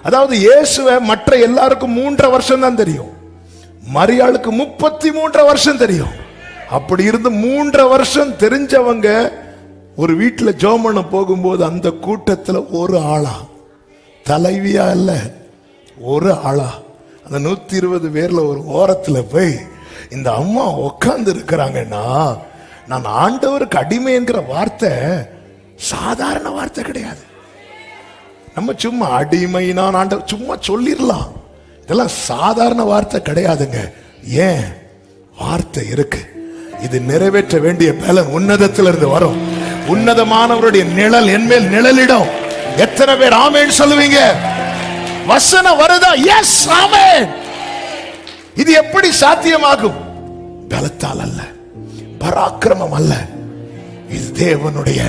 அதாவது இயேசுவை மற்ற எல்லாருக்கும் 3.5 வருஷம் தான் தெரியும், மரியாளுக்கு 33 வருஷம் தெரியும். அப்படி இருந்து 3.5 வருஷம் தெரிஞ்சவங்க ஒரு வீட்டுல ஜெபம் பண்ண போகும்போது அந்த கூட்டத்துல ஒரு ஆளா, தலைவியா இல்ல, ஒரு ஆளா, அந்த 120 பேர்ல ஒரு ஓரத்துல போய் இந்த அம்மா உட்கார்ந்து இருக்கிறாங்கன்னா, நான் ஆண்டவருக்கு அடிமை என்கிற வார்த்தை சாதாரண வார்த்தை கிடையாது. நம்ம சும்மா அடிமை நான் ஆண்டவர் சும்மா சொல்லிடலாம், இதெல்லாம் சாதாரண வார்த்தை கிடையாதுங்க. ஏன்? வார்த்தை இருக்கு. இது நிறைவேற்ற வேண்டிய பலன் உன்னதத்திலிருந்து வரும். உன்னதமானவருடைய நிழல் என்மேல் நிழலிடும். எத்தனை பேர் ஆமென் சொல்லுவீங்க? வசனம் வருதா? எஸ், ஆமென். இது எப்படி சாத்தியமாகும்? பலத்தால் அல்ல, பராக்கிரமம் அல்ல, இது தேவனுடைய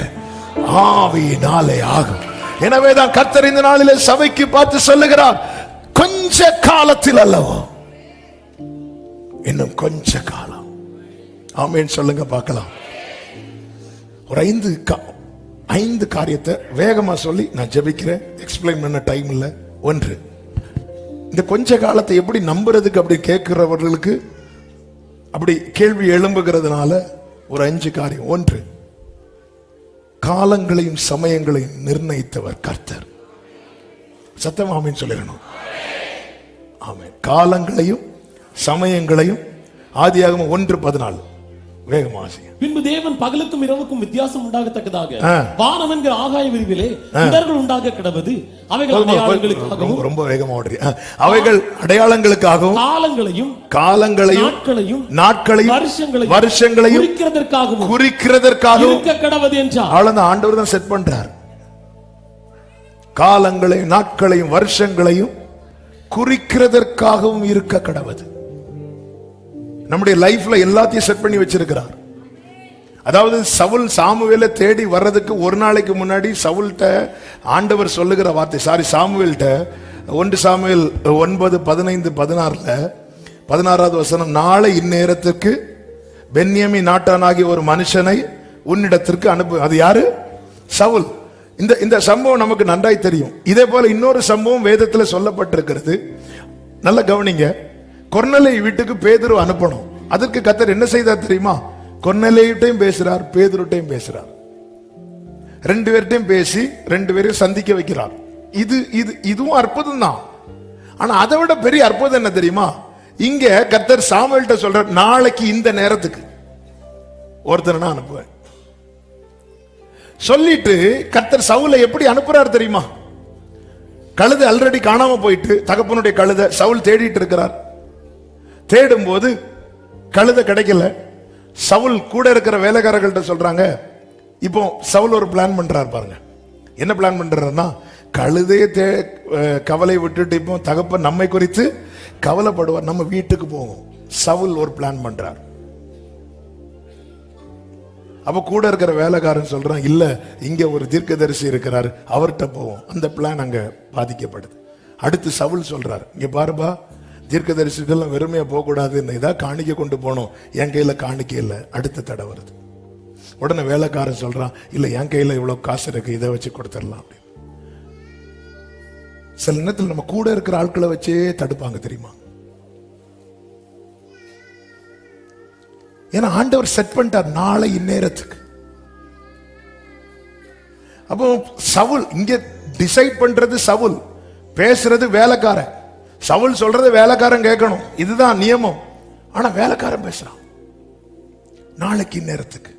ஆவியினாலே ஆகும். எனவேதான் கர்த்தர் இந்த நாளிலே சபைக்கு பார்த்து சொல்லுகிறார், கொஞ்ச காலத்தில் அல்லவோ, இன்னும் கொஞ்ச காலம். ஆமென் சொல்லுங்க பார்க்கலாம். ஒரு 5 காரியத்தை வேகமா சொல்லி நான் ஜெபிக்கிறேன். எக்ஸ்பிளைன் பண்ண டைம் இல்ல. 1, இந்த கொஞ்ச காலத்தை எப்படி நம்புறதுக்கு அப்படி கேட்கிறவர்களுக்கு அப்படி கேள்வி எழும்புகிறதுனால ஒரு 5 காரியம். 1, காலங்களையும் சமயங்களையும் நிர்ணயித்தவர் கர்த்தர். சத்தம் ஆமென் சொல்லிடணும். ஆமென். காலங்களையும் சமயங்களையும் ஆதியாகமம் 1:14 வேகமா வாசிங்க. பின்பு தேவன் பகலுக்கும் இரவுக்கும் வித்தியாசம் உண்டாகத்தக்கதாக வானம் என்கிற ஆகாய விரிவிலே இடர்கள் உண்டாக கிடவது. அவைகள் அடையாளங்களுக்காகவும், ரொம்ப வேகமா ஓடுறீ, அவைகள் அடையாளங்களுக்காகவும் காலங்களையும் நாட்களையும் வருஷங்களையும் குறிக்கிறதற்காகவும் இருக்க கிடவது என்றார். அவ்வளவுதான். ஆண்டவர் தான் செட் பண்றார். காலங்களையும் நாட்களையும் வருஷங்களையும் குறிக்கிறதற்காகவும் இருக்க கடவது. நம்முடைய லைஃப்ல எல்லாத்தையும் செட் பண்ணி வச்சிருக்கிறார். அதாவது சவுல் சாமுவேலை தேடி வர்றதுக்கு ஒரு நாளைக்கு முன்னாடி சவுல்ட்ட ஆண்டவர் சொல்லுகிற வார்த்தை, சாமுவேல்ட்ட 1 சாமுவேல் 9:15-16 16வது வசனம், நாளை இந்நேரத்திற்கு பென்யமீன் நாட்டானாகிய ஒரு மனுஷனை உன்னிடத்திற்கு அனுப்பு. அது யாரு? சவுல். இந்த சம்பவம் நமக்கு நன்றாய் தெரியும். இதே போல இன்னொரு சம்பவம் வேதத்தில் சொல்லப்பட்டிருக்கிறது. நல்ல கவனிங்க. கொர்நேலியு வீட்டுக்கு பேதுரு அனுப்பணும். அதற்கு கர்த்தர் என்ன செய்தார் தெரியுமா? கொர்நேலியுட்டையும் பேசுறார், பேதுருட்டையும் பேசுறார். 2 பேர்ட்டையும் பேசி 2 பேரையும் சந்திக்க வைக்கிறார். இதுவும் அற்புதம் தான். ஆனா அதை விட பெரிய அற்புதம் என்ன தெரியுமா? இங்க கர்த்தர் சாமுவேல்ட்ட சொல்றார், நாளைக்கு இந்த நேரத்துக்கு ஒருத்தனை நான் அனுப்புவேன் சொல்லிட்டு கர்த்தர் சவுலை எப்படி அனுப்புறார் தெரியுமா? கழுதை ஆல்ரெடி காணாம போயிட்டு, தகப்பனுடைய கழுதை சவுல் தேடிட்டு இருக்கிறார். தேடும் போது கழுதை கிடைக்கல. சவுல் கூட இருக்கிற வேலைக்காரர்கள்ட்ட சொல்றாங்க, இப்போ சவுல் ஒரு பிளான் பண்றார் பாருங்க. என்ன பிளான் பண்றாருன்னா, கழுதையை கவலை விட்டுட்டு இப்போ தகப்பன் நம்மை குறித்து கவலைப்படுவார், நம்ம வீட்டுக்கு போவோம். சவுல் ஒரு பிளான் பண்றார். அப்ப கூட இருக்கிற வேலைக்காரன் சொல்றான், இல்ல இங்க ஒரு தீர்க்கதரிசி இருக்கிறார், அவர்கிட்ட போவோம். அந்த பிளான் அங்க பாதிக்கப்படுது. அடுத்து சவுல் சொல்றார், இங்க பாருப்பா, தீர்க்கதரிசிகள் வெறுமையா போக கூடாது, இதான் காணிக்க கொண்டு போனோம், என் கையில காணிக்க இல்லை. அடுத்த தடை வருது. உடனே வேலைக்காரன் சொல்றான், இல்ல என் கையில இவ்வளவு காசு இருக்கு, இதை வச்சு கொடுத்துடலாம் அப்படின்னு. சில நேரத்தில் நம்ம கூட இருக்கிற ஆட்களை வச்சே தடுப்பாங்க தெரியுமா? ஏன்னா ஆண்டவர் செட் பண்ணிட்டார் நாளை இந்நேரத்துக்கு. அப்போ சவுல் இங்க டிசைட் பண்றது சவுல், பேசுறது வேலைக்காரன். சவுல் சொல்றது வேலைக்காரன் கேட்கணும், இதுதான் நியமம். ஆனா வேலைக்காரன் பேசுறான் நாளைக்கு இந்நேரத்துக்கு.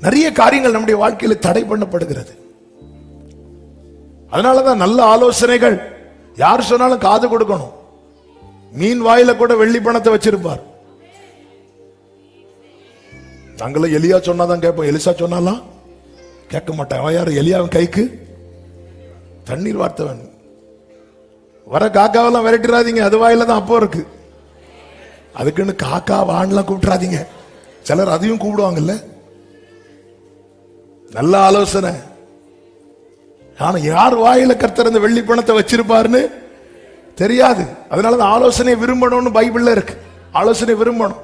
நிறைய காரியங்கள் நம்முடைய வாழ்க்கையில தடை பண்ணப்படுகிறது. அதனாலதான் நல்ல ஆலோசனைகள் யார் சொன்னாலும் காது கொடுக்கணும். மீன் வாயில கூட வெள்ளி பணத்தை வச்சிருப்பார். நாங்களும் எலியா சொன்னாதான் கேட்போம், எலிசா சொன்னாலாம் கேட்க மாட்டேன். அவன் யாரு? எலியாவின் கைக்கு தண்ணீர் வார்த்தவன். வர காக்காவெல்லாம் விரட்டிடாதீங்க, அது வாயில தான் அப்போ இருக்கு. அதுக்குன்னு காக்கா வான்லாம் கூப்பிட்டுறாதீங்க. சிலர் அதையும் கூப்பிடுவாங்கல்ல. நல்ல ஆலோசனை. ஆனா யார் வாயில கர்த்தர் அந்த வெள்ளி பணத்தை வச்சிருப்பாருன்னு தெரியாது. அதனாலதான் ஆலோசனை விரும்பணும்னு பைபிள்ல இருக்கு. ஆலோசனை விரும்பணும்.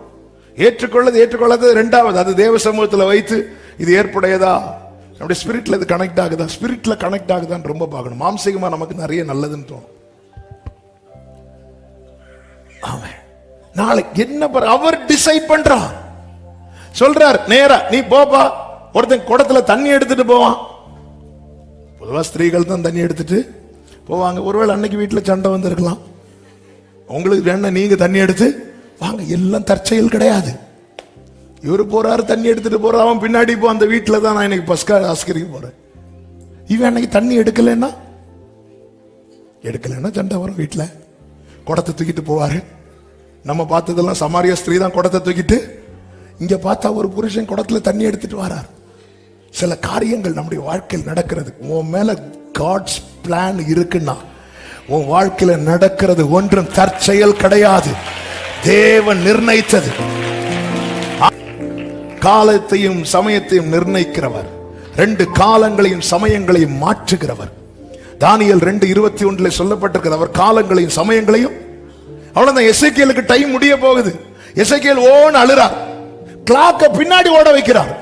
ஏற்றுக்கொள்ளாதது ரெண்டாவது. அது தேவ சமூகத்தில் வைத்து இது ஏற்புடையதா, நம்முடைய ஸ்பிரிட்ல இது கனெக்ட் ஆகுதா, ஸ்பிரிட்ல கனெக்ட் ஆகுதான்னு ரொம்ப பார்க்கணும். மாம்சீகமா நமக்கு நிறைய நல்லதுன்னு தோணும். நாளைக்கு என்ன அவர் டிசைட் பண்றார். சொல்றார் நேரா, நீ போப்பா. ஒருத்தன் குடத்துல தண்ணி எடுத்துட்டு போவான். பொதுவா ஸ்திரீகள் தான் தண்ணி எடுத்துட்டு போவாங்க. ஒருவேளை அன்னைக்கு வீட்டுல சண்டை வந்திருக்கலாம். உங்களுக்கு வேணா நீங்க தண்ணி எடுத்து வாங்க. எல்லாம் தற்செயல் கிடையாது. இவரு போறாரு, தண்ணி எடுத்துட்டு போறாரு. அவன் பின்னாடி போ, அந்த வீட்டுல தான் நான் இன்னைக்கு பஸ்கா ஆஸ்கரிக்கு போறேன். இவன் அன்னைக்கு தண்ணி எடுக்கலன்னா சண்டை வரும் வீட்டுல. குடத்தை தூக்கிட்டு போவாரு. நம்ம பார்த்ததெல்லாம் சமாரிய ஸ்திரீ தான் குடத்தை தூக்கிட்டு. இங்க பார்த்தா ஒரு புருஷன் குடத்துல தண்ணி எடுத்துட்டு வரார். சில காரியங்கள் நம்முடைய வாழ்க்கையில் நடக்கிறது. உன் மேல காட்ஸ் பிளான் இருக்குன்னா உன் வாழ்க்கையில நடக்கிறது ஒன்றும் தற்செயல் கிடையாது. தேவன் நிர்ணயித்தது. காலத்தையும் சமயத்தையும் நிர்ணயிக்கிறவர், 2 காலங்களையும் சமயங்களையும் மாற்றுகிறவர். தானியேல் 2:21 சொல்லப்பட்டிருக்கிறது. அவர் காலங்களையும் சமயங்களையும். அவ்வளவுதான். எசேக்கியேலுக்கு டைம் முடிய போகுது. எசேக்கியேல் ஓன்னு அழுறார். கிளாக்க பின்னாடி ஓட வைக்கிறார்.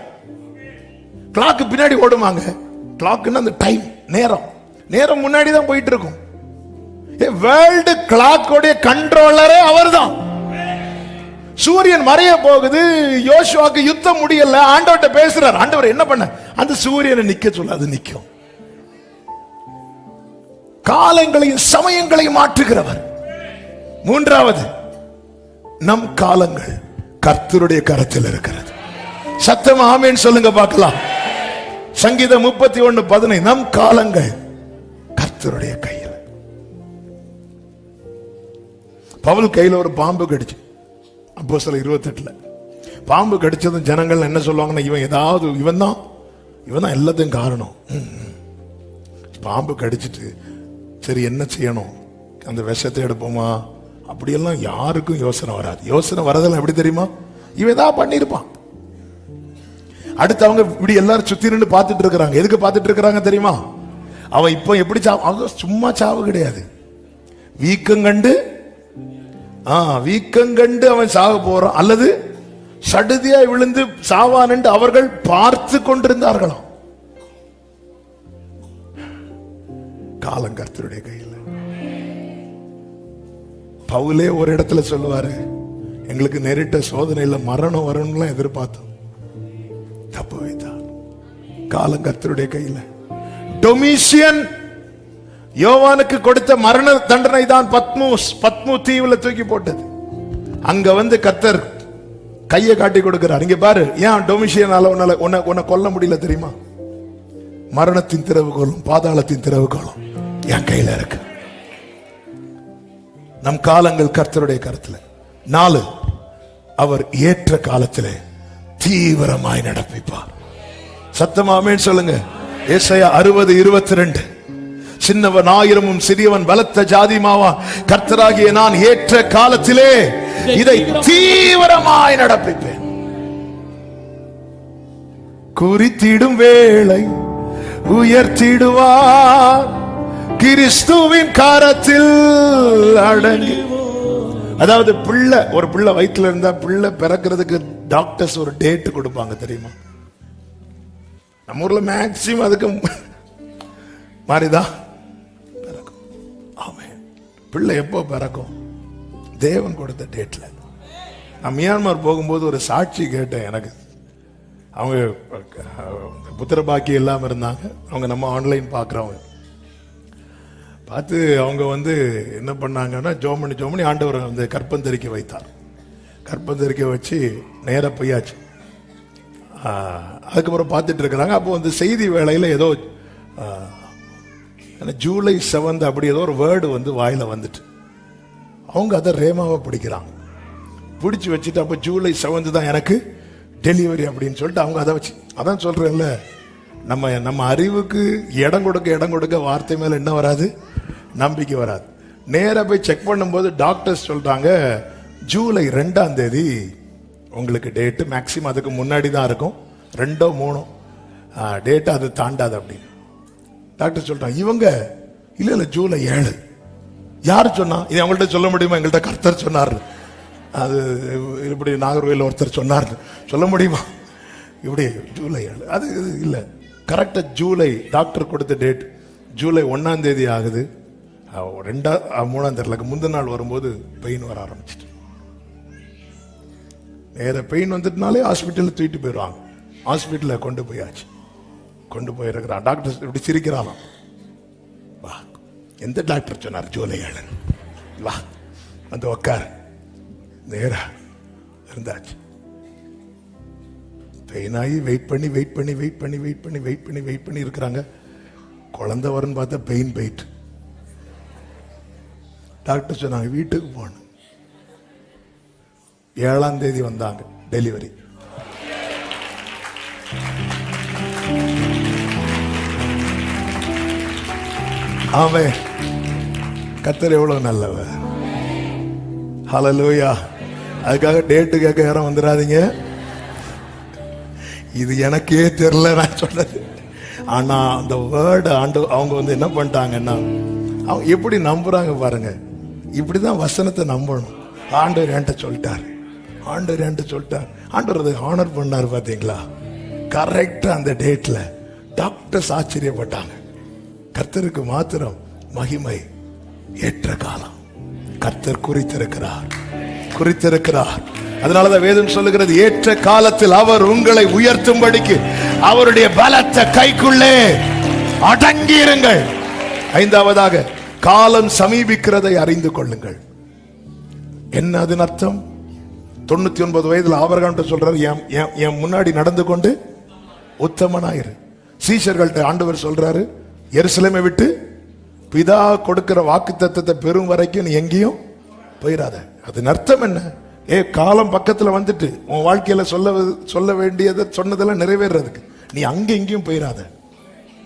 கிளாக்கு பின்னாடி ஓடுமாங்க. கிளாக்னா அந்த டைம், நேரம் முன்னாடி தான் போயிட்டு இருக்கும். வேர்ல்டு கிளாக்கோட கண்ட்ரோலரே அவர்தான். சூரியன் மறைய போகுது. யோசுவாக்கு யுத்தம் முடியல. ஆண்டவர்ட்ட பேசுறார். ஆண்டவர் என்ன பண்ண? அந்த சூரியனை நிக்க சொல்ல, அது நிக்கும். காலங்களையும் சமயங்களையும் மாற்றுகிறவர். 3வது, நம் காலங்கள் கர்த்தருடைய கரத்தில் இருக்கிறது. சத்தம் ஆமென் சொல்லுங்க பார்க்கலாம். சங்கீதம் 31:15, நம் காலங்கள் கர்த்தருடைய கையில். பவுல் கையில ஒரு பாம்பு கடிச்சு, அப்போஸ்தலர் 28 பாம்பு கடிச்சதும் ஜனங்கள் என்ன சொல்லுவாங்கன்னா, இவன் தான் எல்லாத்தையும் காரணம். பாம்பு கடிச்சிட்டு சரி என்ன செய்யணும், அந்த விஷத்தை எடுப்போமா, அப்படியெல்லாம் யாருக்கும் யோசனை வராது. யோசனை வரதெல்லாம் எப்படி தெரியுமா? இவன் ஏதாவது பண்ணிருப்பான். அடுத்து அவங்க இப்படி எல்லாரும் சுத்தி நின்று பார்த்துட்டு இருக்கிறாங்க. எதுக்கு பார்த்துட்டு இருக்கிறாங்க தெரியுமா? அவன் இப்ப எப்படி சாவு, சும்மா சாவு கிடையாது. வீக்கங்கண்டு அவன் சாக போறான், அல்லது சடுதியா விழுந்து சாவான் என்று அவர்கள் பார்த்து கொண்டிருந்தார்களாம். காலம் கர்த்தருடைய கையில். பவுலே ஒரு இடத்துல சொல்லுவாரு, எங்களுக்கு நேரிட்ட சோதனையில மரணம் வரணும்லாம் எதிர்பார்த்தோம், தப்பு வைத்தார். காலம் கர்த்தருடைய கையில். டொமிஷியன் யோவானுக்கு கொடுத்த மரண தண்டனை தான் பத்மு தீவுல தூக்கி போட்டது. அங்க வந்து கர்த்தர் கையை காட்டி கொடுக்கிறார். இங்க பாரு, ஏன் டொமிஷியனால உன்னை கொல்ல முடியல தெரியுமா? மரணத்தின் திறவுகோலும் பாதாளத்தின் திறவுகோலும் என் கையில இருக்கு. நம் காலங்கள் கர்த்தருடைய கருத்துல. 4, அவர் ஏற்ற காலத்திலே தீவிரமாய் நடப்பிப்பார். சத்தமாமேன்னு சொல்லுங்க. ஏசாயா 60:22, சின்னவன் 1000 சிறியவன் பலத்த ஜாதிமாவா, கர்த்தராகிய நான் ஏற்ற காலத்திலே இதை தீவிரமாய் நடப்பிப்பேன். குறித்திடும் வேளை உயர்த்திடுவார், கிறிஸ்துவின் கரத்தில் அடங்கி. அதாவது ஒரு பிள்ளை வயிற்றுல இருந்தா பிள்ளை பிறக்கிறதுக்கு டாக்டர்ஸ் ஒரு டேட் கொடுப்பாங்க தெரியுமா? நம்ம ஊர்ல மேக்சிமம் அதுக்கு மாறிதான் பிறக்கும். ஆமென். பிள்ளை எப்போ பிறக்கும்? தேவன் கொடுத்த டேட்ல. நான் மியான்மர் போகும்போது ஒரு சாட்சி கேட்டேன். எனக்கு அவங்க புத்திர பாக்கியம் இல்லாம இருந்தாங்க. அவங்க நம்ம ஆன்லைன் பாக்குறவங்க பார்த்து அவங்க வந்து என்ன பண்ணாங்கன்னா, ஜோமணி ஆண்டவர் வந்து கற்பந்தரிக்க வைத்தார். கற்பந்தரிக்க வச்சு நேர போயாச்சு. அதுக்கப்புறம் பார்த்துட்டு இருக்கிறாங்க. அப்போ வந்து செய்தி வேளையில் ஏதோ ஜூலை 7 அப்படி ஏதோ ஒரு வேர்டு வந்து வாயில வந்துட்டு அவங்க அதை ரேமாவை பிடிக்கிறாங்க. பிடிச்சி வச்சுட்டு அப்போ ஜூலை 7 தான் எனக்கு டெலிவரி அப்படின்னு சொல்லிட்டு அவங்க அதை வச்சு, அதான் சொல்றேன்ல, நம்ம அறிவுக்கு இடம் கொடுக்க வார்த்தை மேல என்ன வராது? நம்பிக்கை வராது. நேரா போய் செக் பண்ணும்போது டாக்டர்ஸ் சொல்றாங்க, ஜூலை 2ஆம் தேதி உங்களுக்கு டேட்டு, மேக்சிமம் அதுக்கு முன்னாடி தான் இருக்கும், 2ஓ 3ஓ டேட்டு, அது தாண்டாது அப்படின்னு டாக்டர் சொல்றாங்க. இவங்க இல்ல ஜூலை 7. யாரு சொன்னா? இது அவங்கள்ட்ட சொல்ல முடியுமா? எங்கள்கிட்ட கர்த்தர் சொன்னார். அது இப்படி நாகர்கோயில் ஒருத்தர் சொன்னார், சொல்ல முடியுமா? இப்படி ஜூலை 7 அது இல்லை. கரெக்டா ஜூலை டாக்டர் கொடுத்த டேட் ஜூலை 1ஆம் தேதி ஆகுது. 2 3ஆம் தேதிக்கு முந்தின நாள் வரும்போது பெயின் வர ஆரம்பிச்சிட்டு நேர பெயின் வந்துட்டுனாலே ஹாஸ்பிட்டலில் தூக்கிட்டு போயிடுவாங்க. ஹாஸ்பிட்டலில் கொண்டு போயாச்சு. கொண்டு போயிருக்கிறான். டாக்டர் இப்படி சிரிக்கிறானாம். வா, எந்த டாக்டர் சொன்னார்? ஜூலை 7. வா வந்து உக்கார். நேரா இருந்தாச்சு. பெயினாகி வெயிட் பண்ணி இருக்கிறாங்க. குழந்தை வரும்னு பார்த்தா பெயின் போயிட்டு டாக்டர் சொன்னாங்க வீட்டுக்கு போகணும். 7ஆம் தேதி வந்தாங்க டெலிவரி. ஆமென். கர்த்தர் எவ்வளவு நல்லவர். ஹல்லேலூயா. அதுக்காக டேட்டு கேட்க யாரும் வந்துடாதீங்க. இது எனக்கே தெரியல நான் சொன்னது. ஆனா அந்த வேர்டு அவங்க வந்து என்ன பண்ணிட்டாங்கன்னா, அவங்க எப்படி நம்புறாங்க பாருங்க. இப்படிதான் வசனத்தை நம்பணும். ஆண்டவர் என்கிட்ட சொல்லிட்டார். ஆண்டவர் அதை ஆனர் பண்ணார். பாத்தீங்களா? கரெக்டா அந்த டேட்ல டாக்டர்ஸ் ஆச்சரியப்பட்டாங்க. கர்த்தருக்கு மாத்திரம் மகிமை. ஏற்ற காலம் கர்த்தர் குறித்திருக்கிறார். அதனாலதான் வேதம் சொல்லுகிறது, ஏற்ற காலத்தில் அவர் உங்களை உயர்த்தும்படிக்கு அவருடைய பலத்த கைக்குள்ளே அடங்கி இருங்கள். 5ஆவதாக, காலம் சமீபிக்கிறதை அறிந்து கொள்ளுங்கள். என்ன அதன் அர்த்தம்? 99 வயதுல ஆபிரகாம் சொல்றாரு, என் முன்னாடி நடந்து கொண்டு உத்தமனாயிரு. சீஷர்கள்ட்ட ஆண்டவர் சொல்றாரு, எருசலேமை விட்டு பிதா கொடுக்கிற வாக்குத்தத்தத்தை பெறும் வரைக்கும் நீ எங்கேயும் போயிடாத. அதன் அர்த்தம் என்ன? காலம் பக்கத்துல வந்துட்டு உன் வாழ்க்கையில சொல்ல வேண்டியதை சொன்னதெல்லாம் நிறைவேறதுக்கு நீ அங்க எங்கேயும் போயிடாத.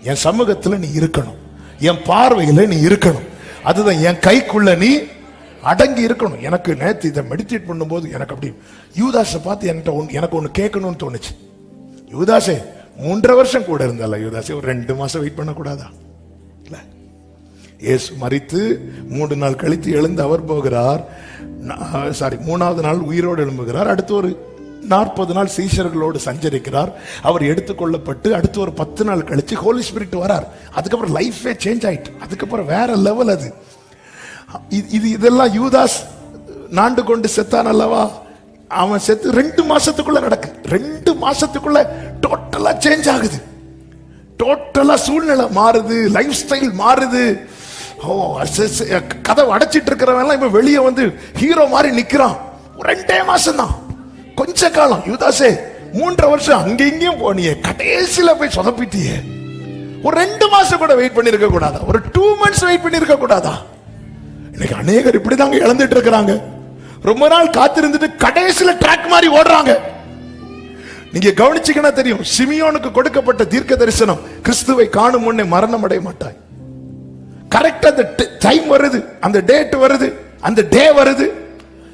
என் சமூகத்துல நீ இருக்கணும். என் பார்வையில நீ இருக்கணும். அதுதான் என் கைக்குள்ள நீ அடங்கி இருக்கணும். எனக்கு நேற்று இதை மெடிடேட் பண்ணும்போது எனக்கு அப்படி யூதாஸை பார்த்து எனக்கு ஒன்று கேட்கணும்னு தோணுச்சு. யூதாஸே 3.5 வருஷம் கூட இருந்தால, யூதாஸே ஒரு 2 மாசம் வெயிட் பண்ணக்கூடாதா? இல்ல, இயேசு மரித்து 3 நாள் கழித்து எழுந்து அவர் போகிறார். 3ஆவது நாள் உயிரோடு எழும்புகிறார். அடுத்து ஒரு 40 நாள் சீஷர்களோடு சஞ்சரிக்கிறார். அவர் எடுத்துக்கொள்ளப்பட்டு அடுத்து ஒரு 10 நாள் கழிச்சு ஹோலி ஸ்பிரிட் வரார். அதுக்கப்புறம் லைஃபே சேஞ்ச் ஆயிட்டு. அதுக்கப்புறம் வேற லெவல் அது. இதெல்லாம் யூதாஸ் நாண்டு கொண்டு செத்தான் அல்லவா? அவன் செத்து 2 மாசத்துக்குள்ள நடக்கு. 2 மாசத்துக்குள்ள டோட்டலா சேஞ்ச் ஆகுது. டோட்டலா சூழ்நிலை மாறுது, லைஃப் ஸ்டைல் மாறுது. கதவை அடைச்சிட்டு இருக்கிறவன் இப்ப வெளியே வந்து ஹீரோ மாதிரி நிக்கிறான். 2 மாசம் தான், கொஞ்ச காலம். யூதாஸே 3.5 வருஷம் அங்க இங்கேயும் போனியே, கடைசியில போய் சொதப்பிட்டியே. ஒரு 2 மாசம் கூட வெயிட் பண்ணி இருக்க கூடாதா? ஒரு 2 months வெயிட் பண்ணி இருக்க கூடாதா? இன்னைக்கு அநேகர் இப்படிதாங்க இழந்துட்டு இருக்கிறாங்க. ரொம்ப நாள் காத்திருந்துட்டு கடைசியில ட்ராக் மாதிரி ஓடுறாங்க. நீங்க கவனிச்சீங்கன்னா தெரியும், சிமியோனுக்கு கொடுக்கப்பட்ட தீர்க்க தரிசனம், கிறிஸ்துவை காணும் முன்னே மரணம் அடைய மாட்டாய். கரெக்டா அந்த டைம் வருது, அந்த டேட் வருது, அந்த டே வருது.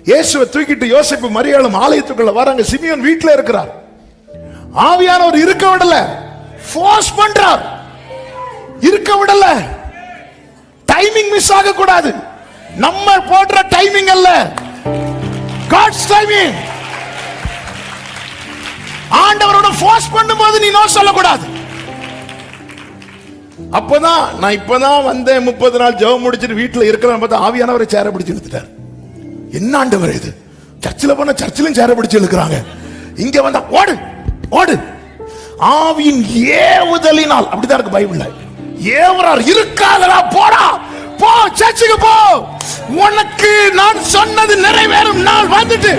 இயேசுவை தூக்கிட்டு யோசேப்பு மரியாளும் ஆலயத்துக்குள்ள வராங்க. சிமியோன் வீட்டுல இருக்கிறார். ஆவியானவர் இருக்க விடல, ஃபோர்ஸ் பண்றார். இருக்க விடல. டைமிங் மிஸ் ஆக கூடாது. நம்ம போடுற டைமிங் அல்ல, God's timing. ஆண்டவரோட ஃபோர்ஸ் பண்ணும்போது நீ நோ சொல்லக்கூடாது. அப்பதான் நான் இப்பதான் வந்தேன், 30 நாள் ஜெபம் முடிச்சிட்டு வீட்டுல இருக்கிறேன் பார்த்தா ஆவியானவரை சேர பிடிச்சு இழுத்துட்டார். என்ன ஆண்டவர் இது? சர்ச்சில் போனா சர்ச்சிலும் சேர பிடிச்சு இழுக்கிறாங்க. இங்க வந்தா ஓடு ஓடு. ஆவியின் ஏவுதலினால், அப்படிதான் இருக்கு பைபிள்ல. ஏவரார் இருக்காதடா, போடா போ, சர்ச்சுக்கு போ, உனக்கு நான் சொன்னது நிறைவேறும் நாள் வந்துட்டு.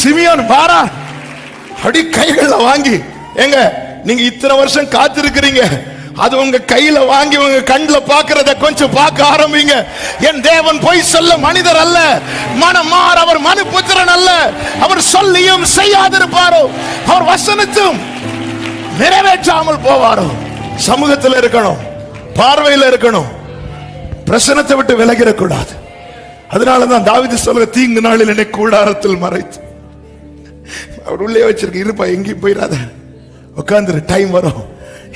சிமியோன் பாரா அடி கைகளை வாங்கி, ஏங்க நீங்க இத்தனை வருஷம் காத்திருக்கிறீங்க, அது உங்க கையில வாங்கி உங்க கண்ணுல பாக்குறத கொஞ்சம் பார்க்க ஆரம்பிங்க. என் தேவன் பொய் சொல்ல மனிதர் அல்ல, மனமார் அவர் மனுபுத்திரன் அல்ல. அவர் சொல்லியும் செய்யாதிருப்பாரோ, அவர் வசனத்தும் நிறைவேற்றாமல் போவாரோ. சமூகத்தில் இருக்கணும், பார்வையில் இருக்கணும், பிரசனத்தை விட்டு விலகிடக்கூடாது. அதனாலதான் தாவீது சொல்ற, தீங்கு நாளில் என்னை கூடாரத்தில் மறைத்து, அவர் உள்ளே வச்சிருக்க, இருப்பா எங்கேயும் போயிடாத, உட்கார்ந்துரு, டைம் வரும்.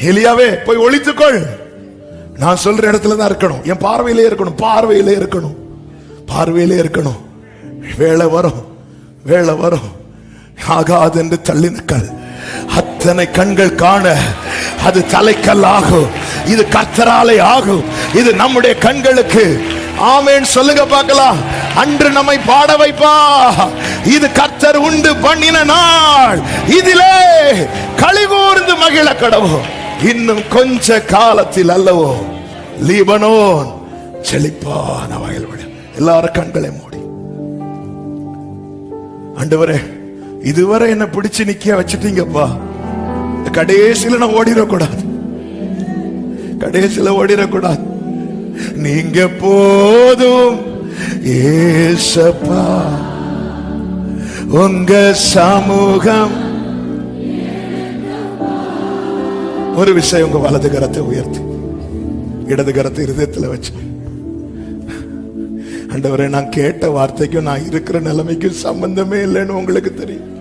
எலியாவே போய் ஒளித்துக்கொள், நான் சொல்ற இடத்துல தான் இருக்கணும், என் பார்வையிலே இருக்கணும், பார்வையிலே இருக்கணும், பார்வையிலே இருக்கணும். வேலை வரும், வேலை வரும். ஆகாது என்று தள்ளின கல் அத்தனை கண்கள் காண அது தலைக்கல் ஆகும். இது கர்த்தராலே ஆகும். இது நம்முடைய கண்களுக்கு. ஆமென் சொல்லுங்க பார்க்கலாம். அன்று நம்மை பாட வைப்பா. இது கர்த்தர் உண்டு பண்ணின நாள், இதிலே களிகூர்ந்து மகிழ கடவோம். இன்னும் கொஞ்ச காலத்தில் அல்லவோ லீபனோன் செழிப்பான வயல்வெளி. எல்லாரும் கண்களை மூடி. ஆண்டவரே, இதுவரை என்ன பிடிச்சு நிக்க வச்சுட்டீங்கப்பா. கடைசியில நான் ஓடிடக்கூடாது. கடைசியில ஓடிடக்கூடாது. நீங்க போதும் ஏசப்பா. உங்க சமூகம். ஒரு விஷயம், உங்க வலது கரத்தை உயர்த்தி இடது கரத்தை இருதயத்தில் வச்சு, ஆண்டவரே, நான் கேட்ட வார்த்தைக்கும் நான் இருக்கிற நிலைமைக்கும் சம்பந்தமே இல்லைன்னு உங்களுக்கு தெரியும்.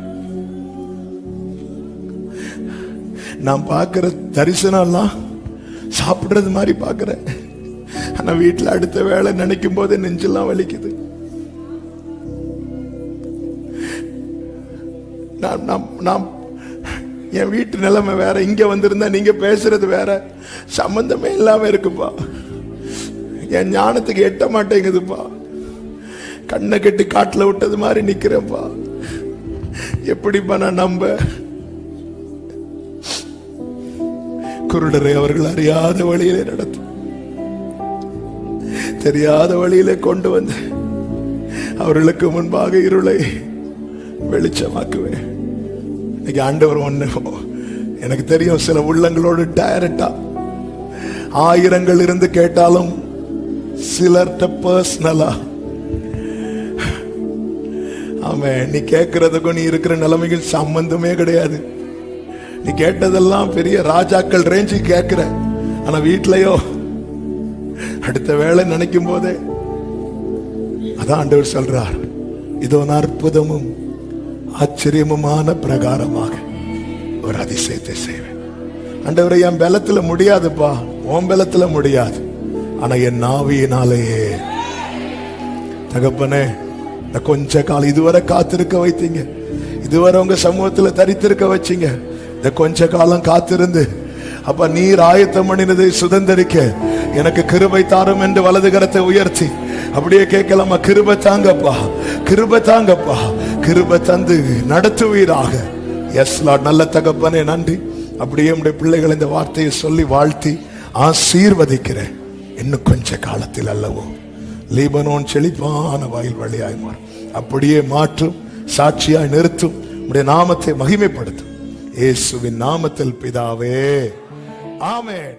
நான் பார்க்கிற தரிசனம்லாம் சாப்பிடுறது மாதிரி பார்க்கிறேன். ஆனா வீட்டுல அடுத்த வேலை நினைக்கும் போது நெஞ்செல்லாம் வலிக்குது. நான் என் வீட்டு நிலைமை வேற, இங்க வந்திருந்தா நீங்க பேசுறது வேற, சம்பந்தமே இல்லாம இருக்குப்பா. என் ஞானத்துக்கு எட்ட மாட்டேங்குதுப்பா. கண்ணை கட்டி காட்டுல விட்டது மாதிரி நிக்கிறேன்ப்பா. எப்படிப்பா நான் நம்ப? குருடரை அவர்கள் அறியாத வழியிலே நடத்தும், தெரியாத வழியிலே கொண்டு வந்து அவர்களுக்கு முன்பாக இருளை வெளிச்சமாக்குவேன். இன்னைக்கு ஆண்டவர் ஒண்ணு எனக்கு தெரியும், சில உள்ளங்களோடு டைரக்டா ஆயிரங்கள் இருந்து கேட்டாலும் சிலர்ட்ட பர்சனலா, ஆமென், நீ கேட்கறதுக்கும் நீ இருக்கிற நிலைமைக்கும் சம்பந்தமே கிடையாது. நீ கேட்டதெல்லாம் பெரிய ராஜாக்கள் ரேஞ்சு கேட்கிற. ஆனா வீட்லயோ அடுத்த வேலை நினைக்கும் போதே, அதான் ஆண்டவர் சொல்றார், இதோ அற்புதமும் ஆச்சரியமுமான பிரகாரமாக ஒரு அதிசயத்தை செய்வேன். ஆண்டவரை, என் பலத்துல முடியாதுப்பா, உன் பலத்துல முடியாது, ஆனா என் நாவியினாலேயே. தகப்பனே, கொஞ்ச காலம் இதுவரை காத்திருக்க வைத்தீங்க, இதுவரை உங்க சமூகத்துல தரித்திருக்க வச்சீங்க. இந்த கொஞ்ச காலம் காத்திருந்து அப்ப நீர் ஆயத்தம் பண்ணினதை சுதந்தரிக்க எனக்கு கிருபை தாரும் என்று வலது கரத்தை உயர்த்தி அப்படியே கேட்கலாமா? கிருபை தாங்கப்பா, கிருபை தாங்கப்பா, கிருபை தந்து நடத்துவீராக. Yes Lord. நல்ல தகப்பனே, நன்றி. அப்படியே உடைய பிள்ளைகள் இந்த வார்த்தையை சொல்லி வாழ்த்தி ஆசீர்வதிக்கிறேன். இன்னும் கொஞ்ச காலத்தில் அல்லவோ லீபனோன் செழிப்பான வயல் வழியாய் மாறும். அப்படியே மாற்றும், சாட்சியாய் நிறுத்தும், உடைய நாமத்தை மகிமைப்படுத்தும். இயேசுவின் நாமத்தில் பிதாவே, ஆமென்.